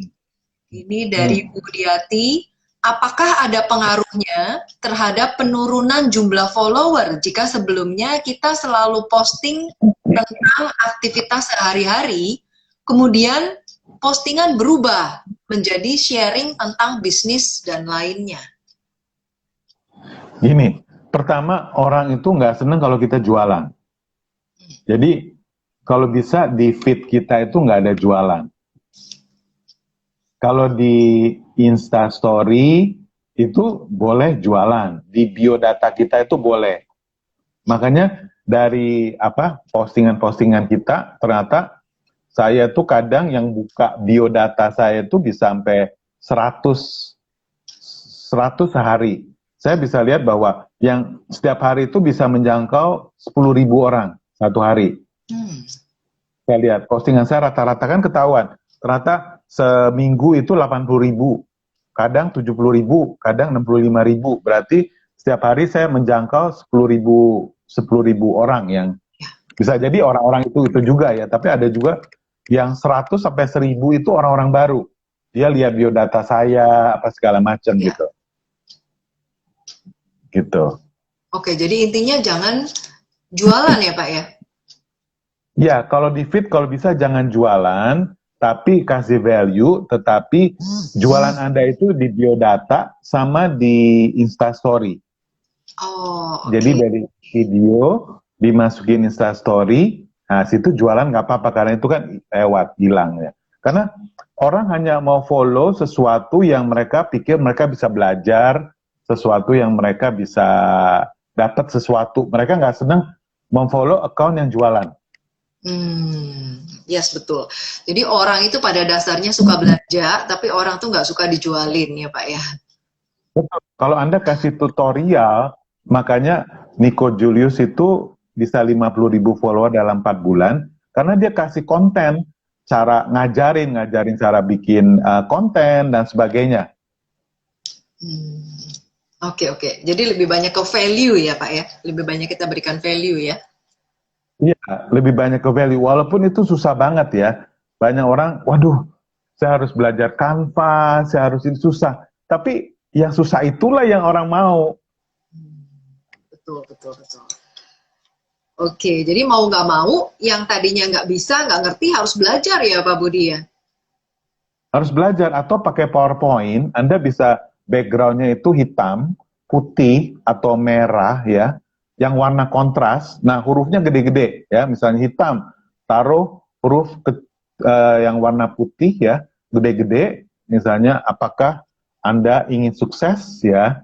Ini dari Bu Diati. Apakah ada pengaruhnya terhadap penurunan jumlah follower jika sebelumnya kita selalu posting tentang aktivitas sehari-hari, kemudian postingan berubah menjadi sharing tentang bisnis dan lainnya? Gini, pertama orang itu nggak seneng kalau kita jualan. Jadi kalau bisa di feed kita itu nggak ada jualan. Kalau di Instastory itu boleh jualan, di biodata kita itu boleh. Makanya dari postingan-postingan kita, ternyata saya tuh kadang yang buka biodata saya itu bisa sampai 100 sehari. Saya bisa lihat bahwa yang setiap hari itu bisa menjangkau 10.000 orang satu hari. Saya lihat postingan saya rata-rata kan ketahuan. Ternyata seminggu itu 80.000, kadang 70.000, kadang 65.000. Berarti setiap hari saya menjangkau 10.000 orang yang bisa jadi orang-orang itu juga, ya. Tapi ada juga yang 100 sampai 1.000 itu orang-orang baru. Dia lihat biodata saya apa segala macam, gitu. Gitu. Oke, jadi intinya jangan jualan ya Pak ya? Ya, kalau di feed kalau bisa jangan jualan, tapi kasih value, tetapi jualan Anda itu di biodata sama di Instastory. Oh, okay. Jadi dari video dimasukin Instastory, nah situ jualan nggak apa-apa karena itu kan lewat, hilang, ya. Karena orang hanya mau follow sesuatu yang mereka pikir mereka bisa belajar, sesuatu yang mereka bisa dapat sesuatu. Mereka nggak senang memfollow account yang jualan. Yes, betul. Jadi orang itu pada dasarnya suka belajar, tapi orang tuh nggak suka dijualin ya Pak ya. Betul. Kalau Anda kasih tutorial, makanya Nico Julius itu bisa 50.000 follower dalam 4 bulan, karena dia kasih konten, cara ngajarin cara bikin konten dan sebagainya. Oke. Jadi lebih banyak ke value ya Pak ya. Lebih banyak kita berikan value ya. Iya, lebih banyak ke value. Walaupun itu susah banget ya. Banyak orang, waduh, saya harus belajar Canva, saya harus ini susah. Tapi yang susah itulah yang orang mau. Betul. Oke, jadi mau nggak mau, yang tadinya nggak bisa, nggak ngerti, harus belajar ya Pak Budi ya? Harus belajar, atau pakai PowerPoint, Anda bisa background-nya itu hitam, putih, atau merah, ya. Yang warna kontras, nah hurufnya gede-gede, ya, misalnya hitam, taruh huruf yang warna putih, ya, gede-gede, misalnya apakah Anda ingin sukses, ya,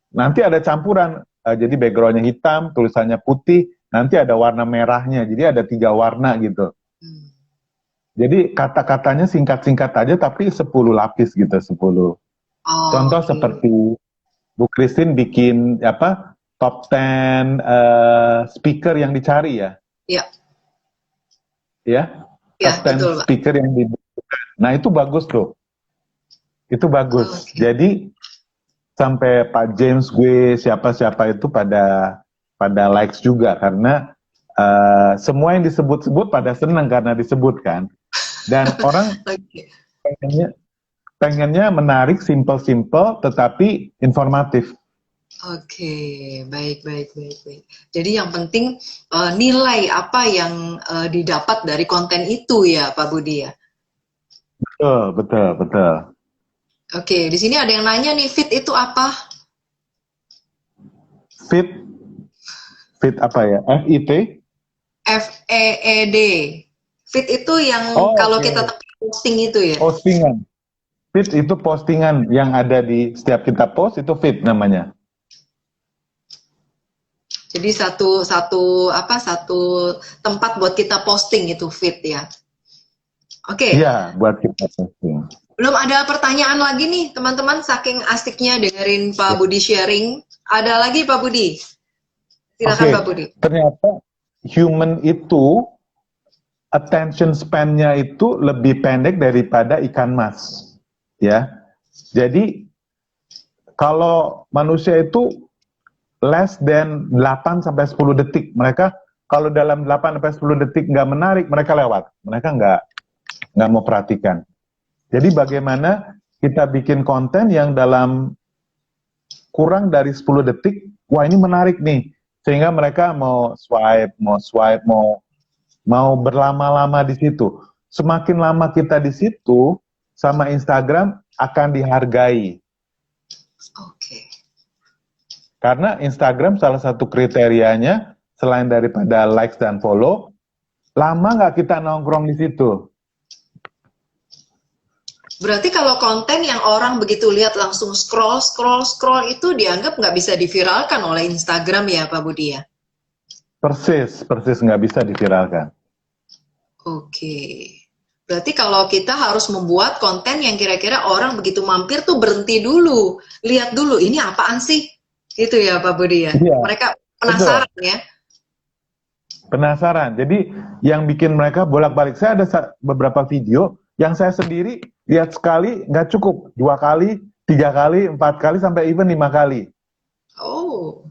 nanti ada campuran, jadi backgroundnya hitam, tulisannya putih, nanti ada warna merahnya, jadi ada 3 warna gitu. Jadi kata-katanya singkat-singkat aja, tapi 10 lapis gitu, 10. Contoh seperti Bu Christine bikin top 10 speaker yang dicari ya. Iya. Ya. Ya, top 10 betul, speaker yang dibutuhkan. Nah, itu bagus tuh. Itu bagus. Jadi sampai Pak James gue siapa-siapa itu pada pada likes juga karena semua yang disebut-sebut pada senang karena disebutkan. Dan orang Oke. pengennya menarik, simple-simple, tetapi informatif. Oke, baik, baik, baik, baik. Jadi yang penting nilai apa yang didapat dari konten itu ya, Pak Budi ya. Betul, betul, betul. Oke, di sini ada yang nanya nih, fit itu apa? Fit, fit apa ya? FIT? FEED. Fit itu yang Oh, kalau kita oke. tempat posting itu ya. Postingan. Fit itu postingan yang ada di setiap kita post itu fit namanya. Jadi satu tempat buat kita posting itu fit ya. Oke, Iya, buat kita posting. belum ada pertanyaan lagi nih teman-teman, saking asiknya dengerin Pak Budi sharing. Ada lagi Pak Budi? Silakan Oke, Pak Budi. ternyata human itu attention span-nya itu lebih pendek daripada ikan mas. Ya. Jadi kalau manusia itu less than 8 sampai 10 detik. Mereka kalau dalam 8 sampai 10 detik nggak menarik, mereka lewat. Mereka nggak mau perhatikan. Jadi bagaimana kita bikin konten yang dalam kurang dari 10 detik, wah ini menarik nih. Sehingga mereka mau swipe, mau berlama-lama di situ. Semakin lama kita di situ, sama Instagram akan dihargai. Oke. Karena Instagram salah satu kriterianya, selain daripada likes dan follow, lama nggak kita nongkrong di situ. Berarti kalau konten yang orang begitu lihat langsung scroll itu dianggap nggak bisa diviralkan oleh Instagram ya Pak Budi ya? Persis nggak bisa diviralkan. Oke. Berarti kalau kita harus membuat konten yang kira-kira orang begitu mampir tuh berhenti dulu, lihat dulu ini apaan sih? Gitu ya Pak Budi ya. Iya, Mereka penasaran betul. ya. Penasaran. Jadi yang bikin mereka bolak-balik. Saya ada beberapa video yang saya sendiri lihat sekali nggak cukup, 2 kali, 3 kali, 4 kali, sampai even 5 kali. Oh.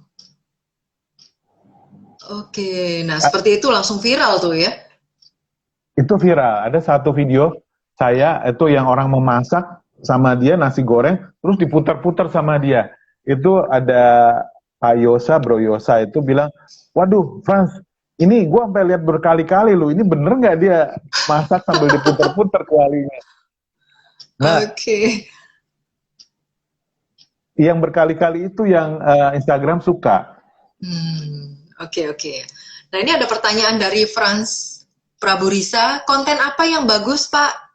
Oke. Nah, seperti itu langsung viral tuh ya. Itu viral. Ada satu video saya itu yang orang memasak sama dia nasi goreng, terus diputar-putar sama dia. Itu ada Pak Yosa, Bro Yosa itu bilang, waduh Frans, ini gue sampai lihat berkali-kali lu, ini bener nggak dia masak sambil diputar-putar kualinya? Nah, Oke. yang berkali-kali itu yang Instagram suka. Oke, oke. Nah, ini ada pertanyaan dari Frans Praburisa. Konten apa yang bagus, Pak?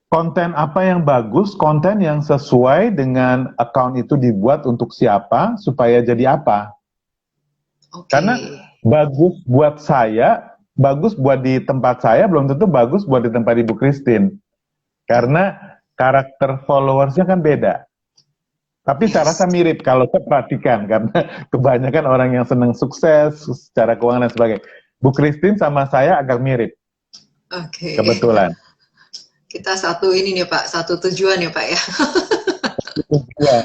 Konten apa yang bagus? Konten yang sesuai dengan account itu dibuat untuk siapa, supaya jadi apa. Oke. Karena bagus buat saya, bagus buat di tempat saya, belum tentu bagus buat di tempat Ibu Christine. Karena karakter followersnya kan beda. Tapi saya rasa mirip kalau saya perhatikan, karena kebanyakan orang yang senang sukses secara keuangan dan sebagainya. Bu Christine sama saya agak mirip. Oke. Kebetulan. Kita satu ini nih Pak, satu tujuan ya Pak ya. Tujuan.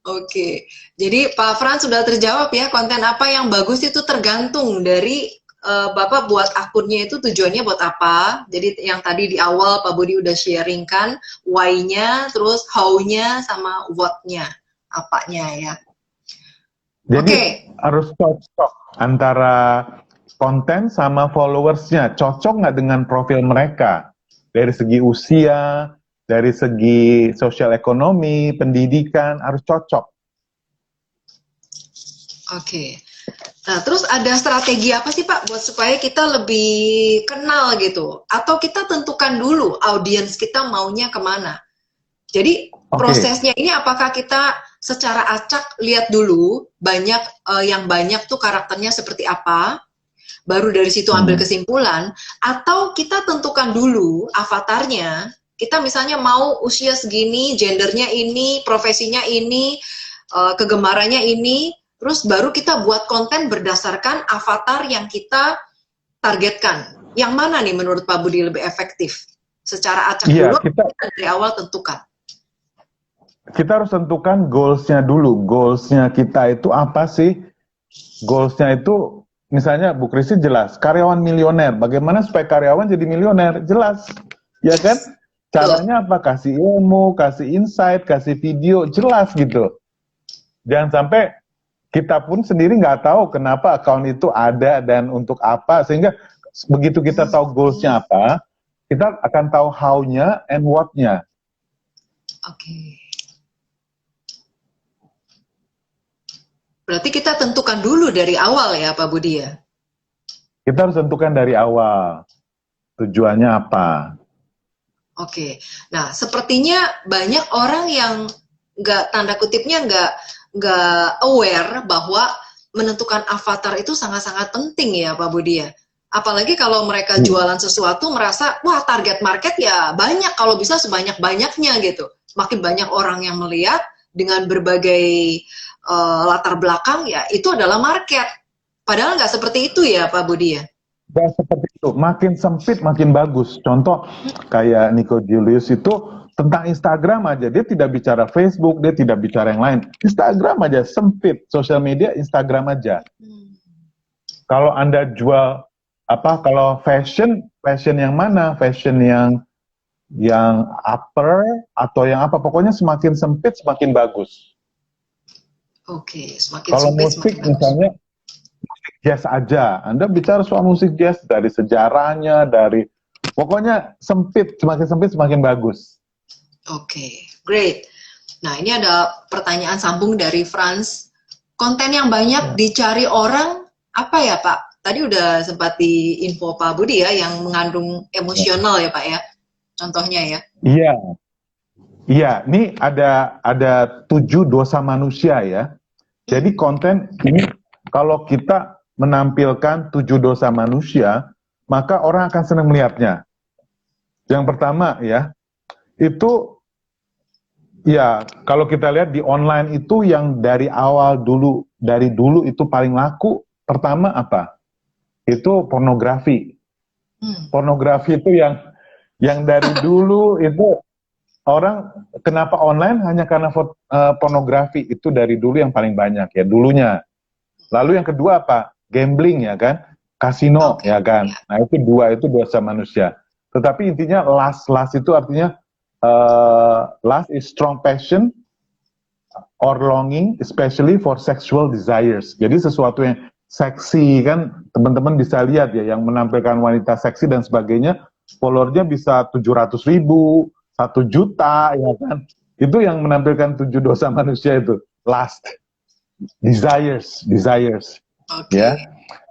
Oke. Jadi Pak Frans sudah terjawab ya, konten apa yang bagus itu tergantung dari Bapak buat akunnya itu tujuannya buat apa. Jadi yang tadi di awal Pak Budi udah sharing kan, why-nya, terus how-nya, sama what-nya, apanya ya. Jadi harus cocok antara konten sama followersnya. Cocok nggak dengan profil mereka? Dari segi usia, dari segi sosial ekonomi, pendidikan, harus cocok. Oke. Nah, terus ada strategi apa sih Pak buat supaya kita lebih kenal gitu? Atau kita tentukan dulu audiens kita maunya kemana? Jadi prosesnya ini apakah kita secara acak lihat dulu yang banyak tuh karakternya seperti apa, baru dari situ ambil kesimpulan, atau kita tentukan dulu avatarnya, kita misalnya mau usia segini, gendernya ini, profesinya ini, kegemarannya ini, terus baru kita buat konten berdasarkan avatar yang kita targetkan. Yang mana nih menurut Pak Budi lebih efektif? Secara acak dulu, kita dari awal tentukan. kita harus tentukan goals-nya dulu. Goals-nya kita itu apa sih? Goals-nya itu misalnya Bu Kristi jelas, karyawan milioner. Bagaimana supaya karyawan jadi milioner? Jelas, ya kan? Betul. Caranya apa? Kasih ilmu, kasih insight, kasih video, jelas gitu. Jangan sampai kita pun sendiri nggak tahu kenapa account itu ada dan untuk apa, sehingga begitu kita tahu goals-nya apa, kita akan tahu how-nya and what-nya. Oke. Berarti kita tentukan dulu dari awal ya Pak Budi ya? Kita harus tentukan dari awal tujuannya apa. Oke. Nah, sepertinya banyak orang yang nggak, tanda kutipnya nggak aware bahwa menentukan avatar itu sangat-sangat penting ya Pak Budi ya. Apalagi kalau mereka jualan sesuatu merasa, wah target market ya banyak, kalau bisa sebanyak-banyaknya gitu. Makin banyak orang yang melihat dengan berbagai latar belakang, ya itu adalah market. Padahal nggak seperti itu ya Pak Budi ya. Dan seperti itu, makin sempit makin bagus. Contoh kayak Nico Julius itu tentang Instagram aja, dia tidak bicara Facebook, dia tidak bicara yang lain. Instagram aja sempit, sosial media Instagram aja. Kalau Anda jual apa? Kalau fashion yang mana? Fashion yang upper atau yang apa? Pokoknya semakin sempit semakin bagus. Oke, semakin Kalau sempit musik semakin bagus. misalnya jazz aja, Anda bicara soal musik jazz dari sejarahnya, dari pokoknya semakin sempit semakin bagus. Oke, great. Nah, ini ada pertanyaan sambung dari Franz. Konten yang banyak dicari orang apa ya Pak? Tadi udah sempat di info Pak Budi ya, yang mengandung emosional ya Pak ya, contohnya ya. Iya, iya. Ini ada 7 dosa manusia ya. Jadi konten ini kalau kita menampilkan 7 dosa manusia, maka orang akan senang melihatnya. Yang pertama ya, itu ya kalau kita lihat di online itu yang dari awal dulu, dari dulu itu paling laku, pertama apa? Itu pornografi. Pornografi itu yang dari dulu itu orang kenapa online hanya karena pornografi itu dari dulu yang paling banyak ya dulunya. Lalu yang kedua apa? Gambling ya kan, kasino ya kan. Nah itu itu dosa manusia. Tetapi intinya lust itu artinya lust is strong passion or longing, especially for sexual desires. Jadi sesuatu yang seksi kan, teman-teman bisa lihat ya, yang menampilkan wanita seksi dan sebagainya, followernya bisa 700.000, 1 juta, ya kan? Itu yang menampilkan 7 dosa manusia itu, lust, desires, ya.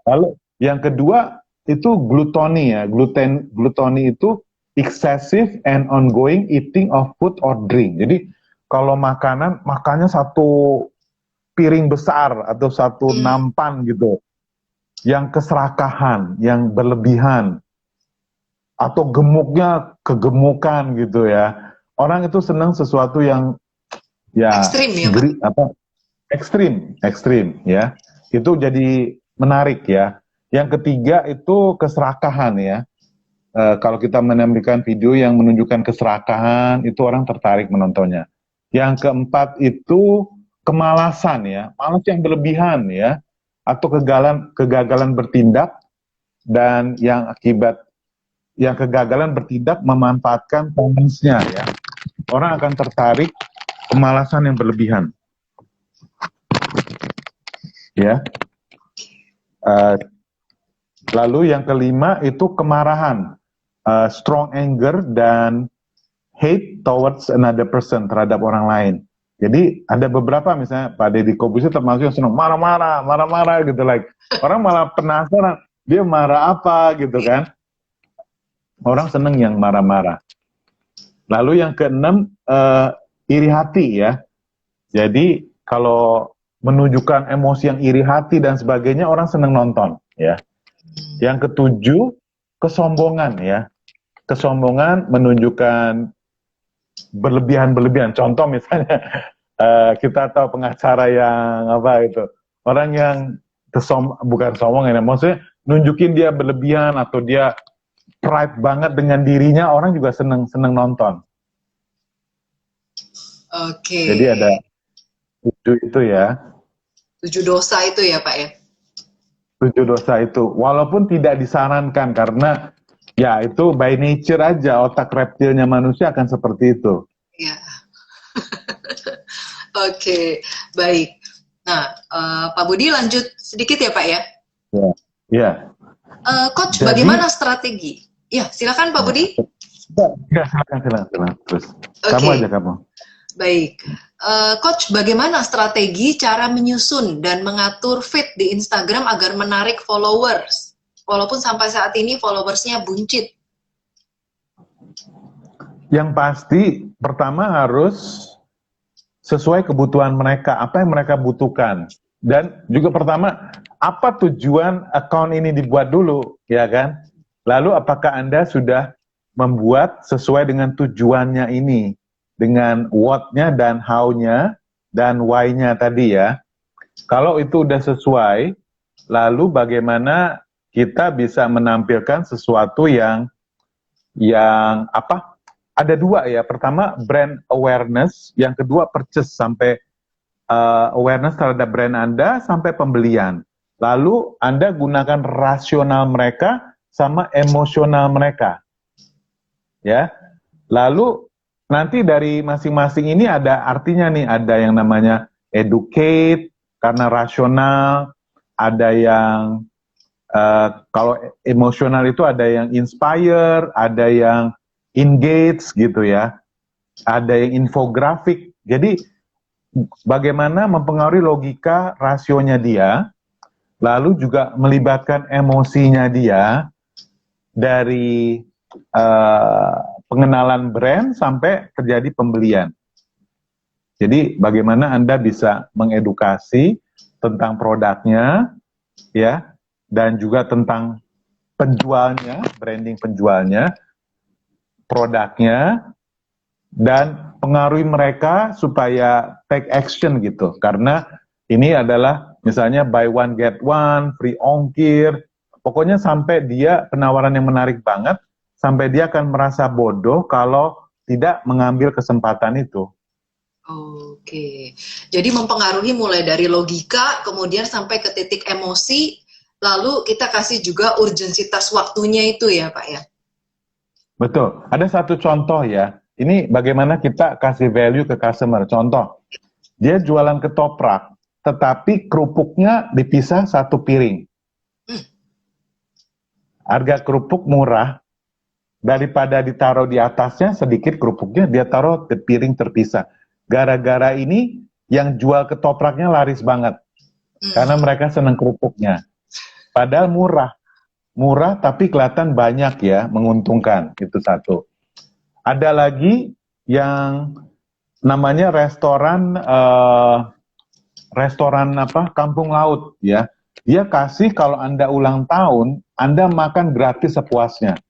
Lalu yang kedua itu glutoni ya, glutoni itu excessive and ongoing eating of food or drink. Jadi kalau makannya satu piring besar atau satu nampan gitu, yang keserakahan, yang berlebihan, atau kegemukan gitu ya. Orang itu senang sesuatu yang ya ekstrim ya Pak? Ekstrim ya. Itu jadi menarik ya. Yang ketiga itu keserakahan ya. Kalau kita menampilkan video yang menunjukkan keserakahan, itu orang tertarik menontonnya. Yang keempat itu kemalasan ya, malas yang berlebihan ya, atau kegagalan bertindak, dan yang kegagalan bertindak memanfaatkan momennya ya. Orang akan tertarik kemalasan yang berlebihan. Ya. Lalu yang kelima itu kemarahan, strong anger dan hate towards another person, terhadap orang lain. Jadi ada beberapa, misalnya Pak Deddy Corbuzier termasuk yang senang marah-marah gitu, like orang malah penasaran dia marah apa gitu kan. Orang seneng yang marah-marah. Lalu yang keenam, iri hati ya. Jadi kalau menunjukkan emosi yang iri hati dan sebagainya, orang seneng nonton ya. Yang ketujuh, kesombongan ya. Kesombongan menunjukkan berlebihan. Contoh misalnya kita tahu pengacara yang apa itu, orang yang bukan sombong ya, maksudnya nunjukin dia berlebihan atau dia pride banget dengan dirinya, orang juga seneng nonton. Oke. Jadi ada 7 itu ya, 7 dosa itu ya Pak ya? 7 dosa itu. Walaupun tidak disarankan karena ya itu by nature aja otak reptilnya manusia akan seperti itu. Ya. Oke, baik. Nah, Pak Budi lanjut sedikit ya Pak ya. Ya. Ya. Coach, Jadi bagaimana strategi? Ya, silakan Pak Budi. ya, silakan terus. Kamu Oke, aja kamu. baik. Coach, bagaimana strategi cara menyusun dan mengatur feed di Instagram agar menarik followers? Walaupun sampai saat ini followersnya buncit. Yang pasti pertama harus sesuai kebutuhan mereka, apa yang mereka butuhkan. Dan juga pertama, apa tujuan account ini dibuat dulu, ya kan? Lalu apakah Anda sudah membuat sesuai dengan tujuannya ini, dengan what-nya dan how-nya dan why-nya tadi ya. Kalau itu udah sesuai, lalu bagaimana kita bisa menampilkan sesuatu yang apa? Ada dua ya. Pertama brand awareness, yang kedua purchase sampai awareness terhadap brand Anda sampai pembelian. Lalu Anda gunakan rasional mereka sama emosional mereka. Ya. Lalu nanti dari masing-masing ini ada artinya nih, ada yang namanya educate karena rasional, ada yang kalau emosional itu ada yang inspire, ada yang engage gitu ya, ada yang infografik. Jadi bagaimana mempengaruhi logika rasionya dia, lalu juga melibatkan emosinya dia dari pengenalan brand sampai terjadi pembelian. Jadi bagaimana Anda bisa mengedukasi tentang produknya, ya, dan juga tentang penjualnya, branding penjualnya, produknya, dan pengaruhi mereka supaya take action gitu. Karena ini adalah misalnya buy one get one, free ongkir, pokoknya sampai dia penawaran yang menarik banget, sampai dia akan merasa bodoh kalau tidak mengambil kesempatan itu. Oke, jadi mempengaruhi mulai dari logika, kemudian sampai ke titik emosi, lalu kita kasih juga urgensitas waktunya itu ya Pak ya? Betul. Ada satu contoh ya. Ini bagaimana kita kasih value ke customer. Contoh, dia jualan ketoprak, tetapi kerupuknya dipisah satu piring. Harga kerupuk murah, daripada ditaruh di atasnya sedikit kerupuknya, dia taruh di piring terpisah. Gara-gara ini, yang jual ketopraknya laris banget. Karena mereka senang kerupuknya. Padahal murah. Murah tapi kelihatan banyak ya, menguntungkan. Itu satu. Ada lagi yang namanya restoran Kampung Laut ya. Dia kasih kalau Anda ulang tahun, Anda makan gratis sepuasnya.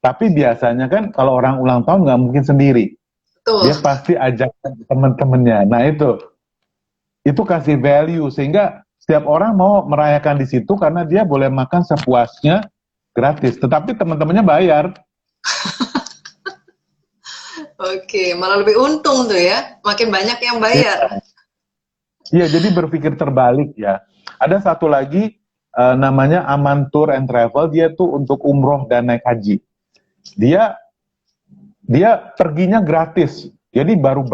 Tapi biasanya kan kalau orang ulang tahun nggak mungkin sendiri. Betul. Dia pasti ajak teman-temannya. Nah itu kasih value sehingga setiap orang mau merayakan di situ karena dia boleh makan sepuasnya gratis. Tetapi teman-temannya bayar. Oke, malah lebih untung tuh ya, makin banyak yang bayar. Iya, jadi berpikir terbalik ya. Ada satu lagi namanya Aman Tour and Travel, dia tuh untuk umroh dan naik haji. Dia perginya gratis, jadi baru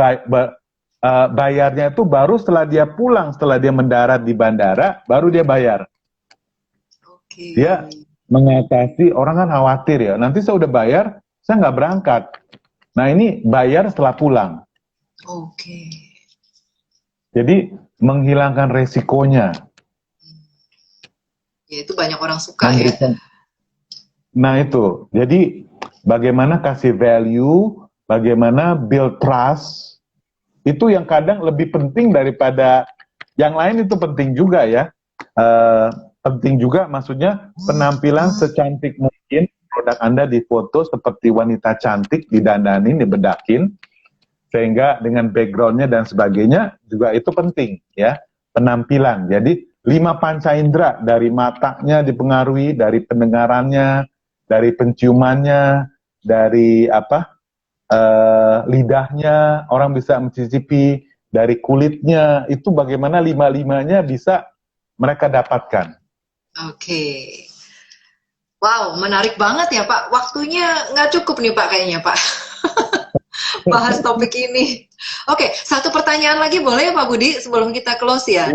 bayarnya itu baru setelah dia pulang, setelah dia mendarat di bandara, baru dia bayar. Oke. Dia mengatasi, orang kan khawatir ya, nanti saya udah bayar, saya nggak berangkat. Nah ini bayar setelah pulang. Oke. Jadi menghilangkan resikonya. Ya itu banyak orang suka ya. Nah itu, jadi bagaimana kasih value, bagaimana build trust, itu yang kadang lebih penting daripada yang lain. Itu penting juga ya. Penting juga maksudnya penampilan secantik mungkin, produk Anda difoto seperti wanita cantik, didandanin, dibedakin, sehingga dengan backgroundnya dan sebagainya juga itu penting ya, penampilan. Jadi 5 panca indera, dari matanya dipengaruhi, dari pendengarannya, dari penciumannya, dari lidahnya, orang bisa mencicipi dari kulitnya, itu bagaimana lima-limanya bisa mereka dapatkan. Oke. Wow, menarik banget ya Pak. Waktunya nggak cukup nih Pak kayaknya Pak. Bahas topik ini. Oke, satu pertanyaan lagi boleh ya Pak Budi sebelum kita close ya?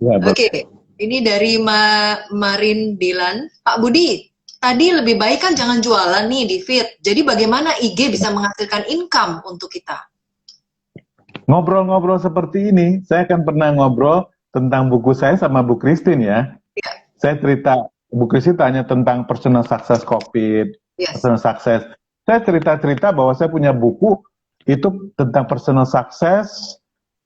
Ya, Oke, ini dari Marin Dilan. Pak Budi, tadi lebih baik kan jangan jualan nih di feed. Jadi bagaimana IG bisa menghasilkan income untuk kita? ngobrol-ngobrol seperti ini, saya kan pernah ngobrol tentang buku saya sama Bu Christine ya. Ya, Saya cerita, Bu Christine tanya tentang personal success COVID, yes. personal success. Saya cerita-cerita bahwa saya punya buku itu tentang personal success,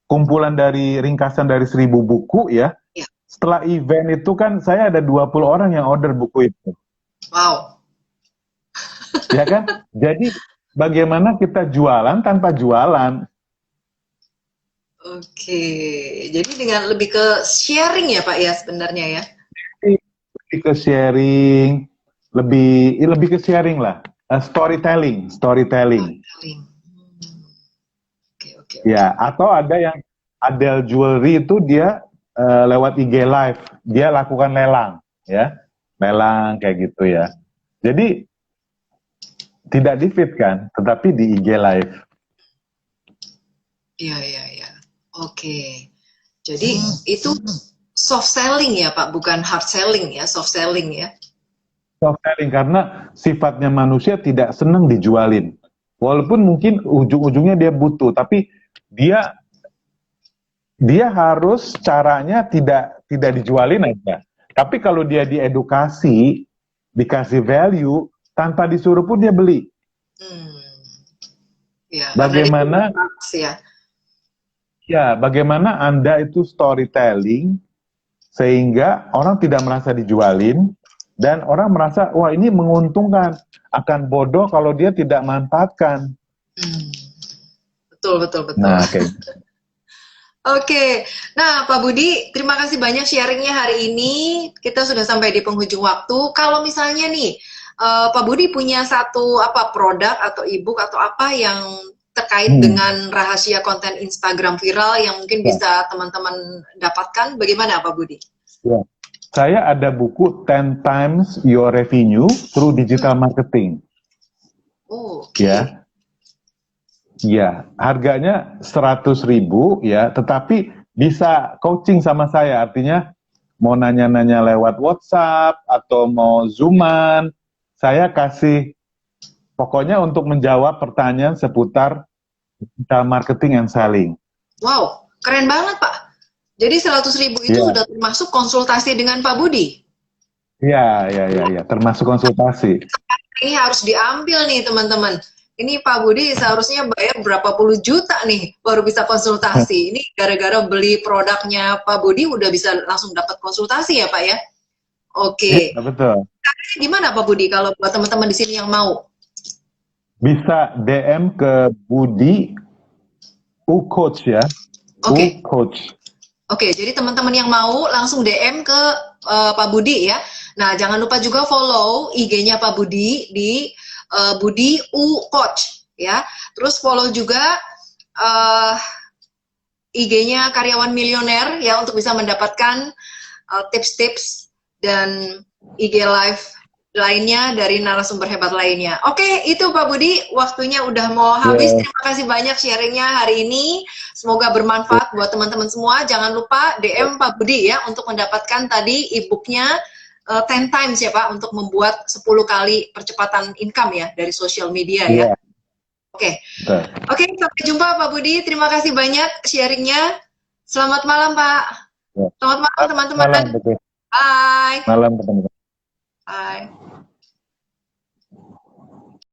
kumpulan dari ringkasan dari 1000 buku ya. Ya. Setelah event itu kan saya ada 20 orang yang order buku itu. Wow. Ya kan? Jadi bagaimana kita jualan tanpa jualan? Oke, jadi dengan lebih ke sharing ya Pak ya sebenarnya ya? Lebih ke sharing, lebih ke sharing lah. Storytelling. Sharing. Oke. Ya, atau ada yang Adele Jewelry itu dia lewat IG Live, dia lakukan lelang, ya, lelang kayak gitu ya. Jadi tidak di feed kan, tetapi di IG Live. Iya. Oke. Jadi itu soft selling ya Pak, bukan hard selling ya, soft selling ya. Soft selling karena sifatnya manusia tidak senang dijualin. Walaupun mungkin ujung-ujungnya dia butuh, tapi dia harus caranya tidak dijualin aja. Tapi kalau dia diedukasi, dikasih value, tanpa disuruh pun dia beli. Ya, Bagaimana? Ya, bagaimana Anda itu storytelling sehingga orang tidak merasa dijualin dan orang merasa wah ini menguntungkan, akan bodoh kalau dia tidak manfaatkan. Betul. Nah, okay. Oke, nah Pak Budi, terima kasih banyak sharingnya hari ini. Kita sudah sampai di penghujung waktu. Kalau misalnya nih, Pak Budi punya satu produk atau e-book atau apa yang terkait dengan rahasia konten Instagram viral yang mungkin bisa teman-teman dapatkan, bagaimana Pak Budi? Ya. Saya ada buku 10 times your revenue through digital marketing. Oke. Ya, harganya 100.000 ya, tetapi bisa coaching sama saya, artinya mau nanya-nanya lewat WhatsApp atau mau Zooman, saya kasih pokoknya untuk menjawab pertanyaan seputar digital marketing and selling. Wow, keren banget Pak. Jadi 100.000 itu sudah termasuk konsultasi dengan Pak Budi? Iya, termasuk konsultasi. Ini harus diambil nih teman-teman. Ini Pak Budi seharusnya bayar berapa puluh juta nih baru bisa konsultasi. Ini gara-gara beli produknya Pak Budi udah bisa langsung dapat konsultasi ya Pak ya? Oke. Ya, betul. Gimana Pak Budi kalau buat teman-teman di sini yang mau? Bisa DM ke Budi U-Coach ya. U-Coach. Oke, jadi teman-teman yang mau langsung DM ke Pak Budi ya. Nah, jangan lupa juga follow IG-nya Pak Budi di Budi U Coach ya. Terus follow juga IG-nya Karyawan Milioner ya untuk bisa mendapatkan tips-tips dan IG live lainnya dari narasumber hebat lainnya. Oke, itu Pak Budi, waktunya udah mau habis. Terima kasih banyak sharingnya hari ini. Semoga bermanfaat buat teman-teman semua. Jangan lupa DM Pak Budi ya untuk mendapatkan tadi e-booknya 10 times ya Pak untuk membuat 10 kali percepatan income ya dari sosial media ya. Oke, sampai jumpa Pak Budi. Terima kasih banyak sharingnya. Selamat malam Pak. Selamat malam teman-teman. Bye. Malam teman-teman. Bye.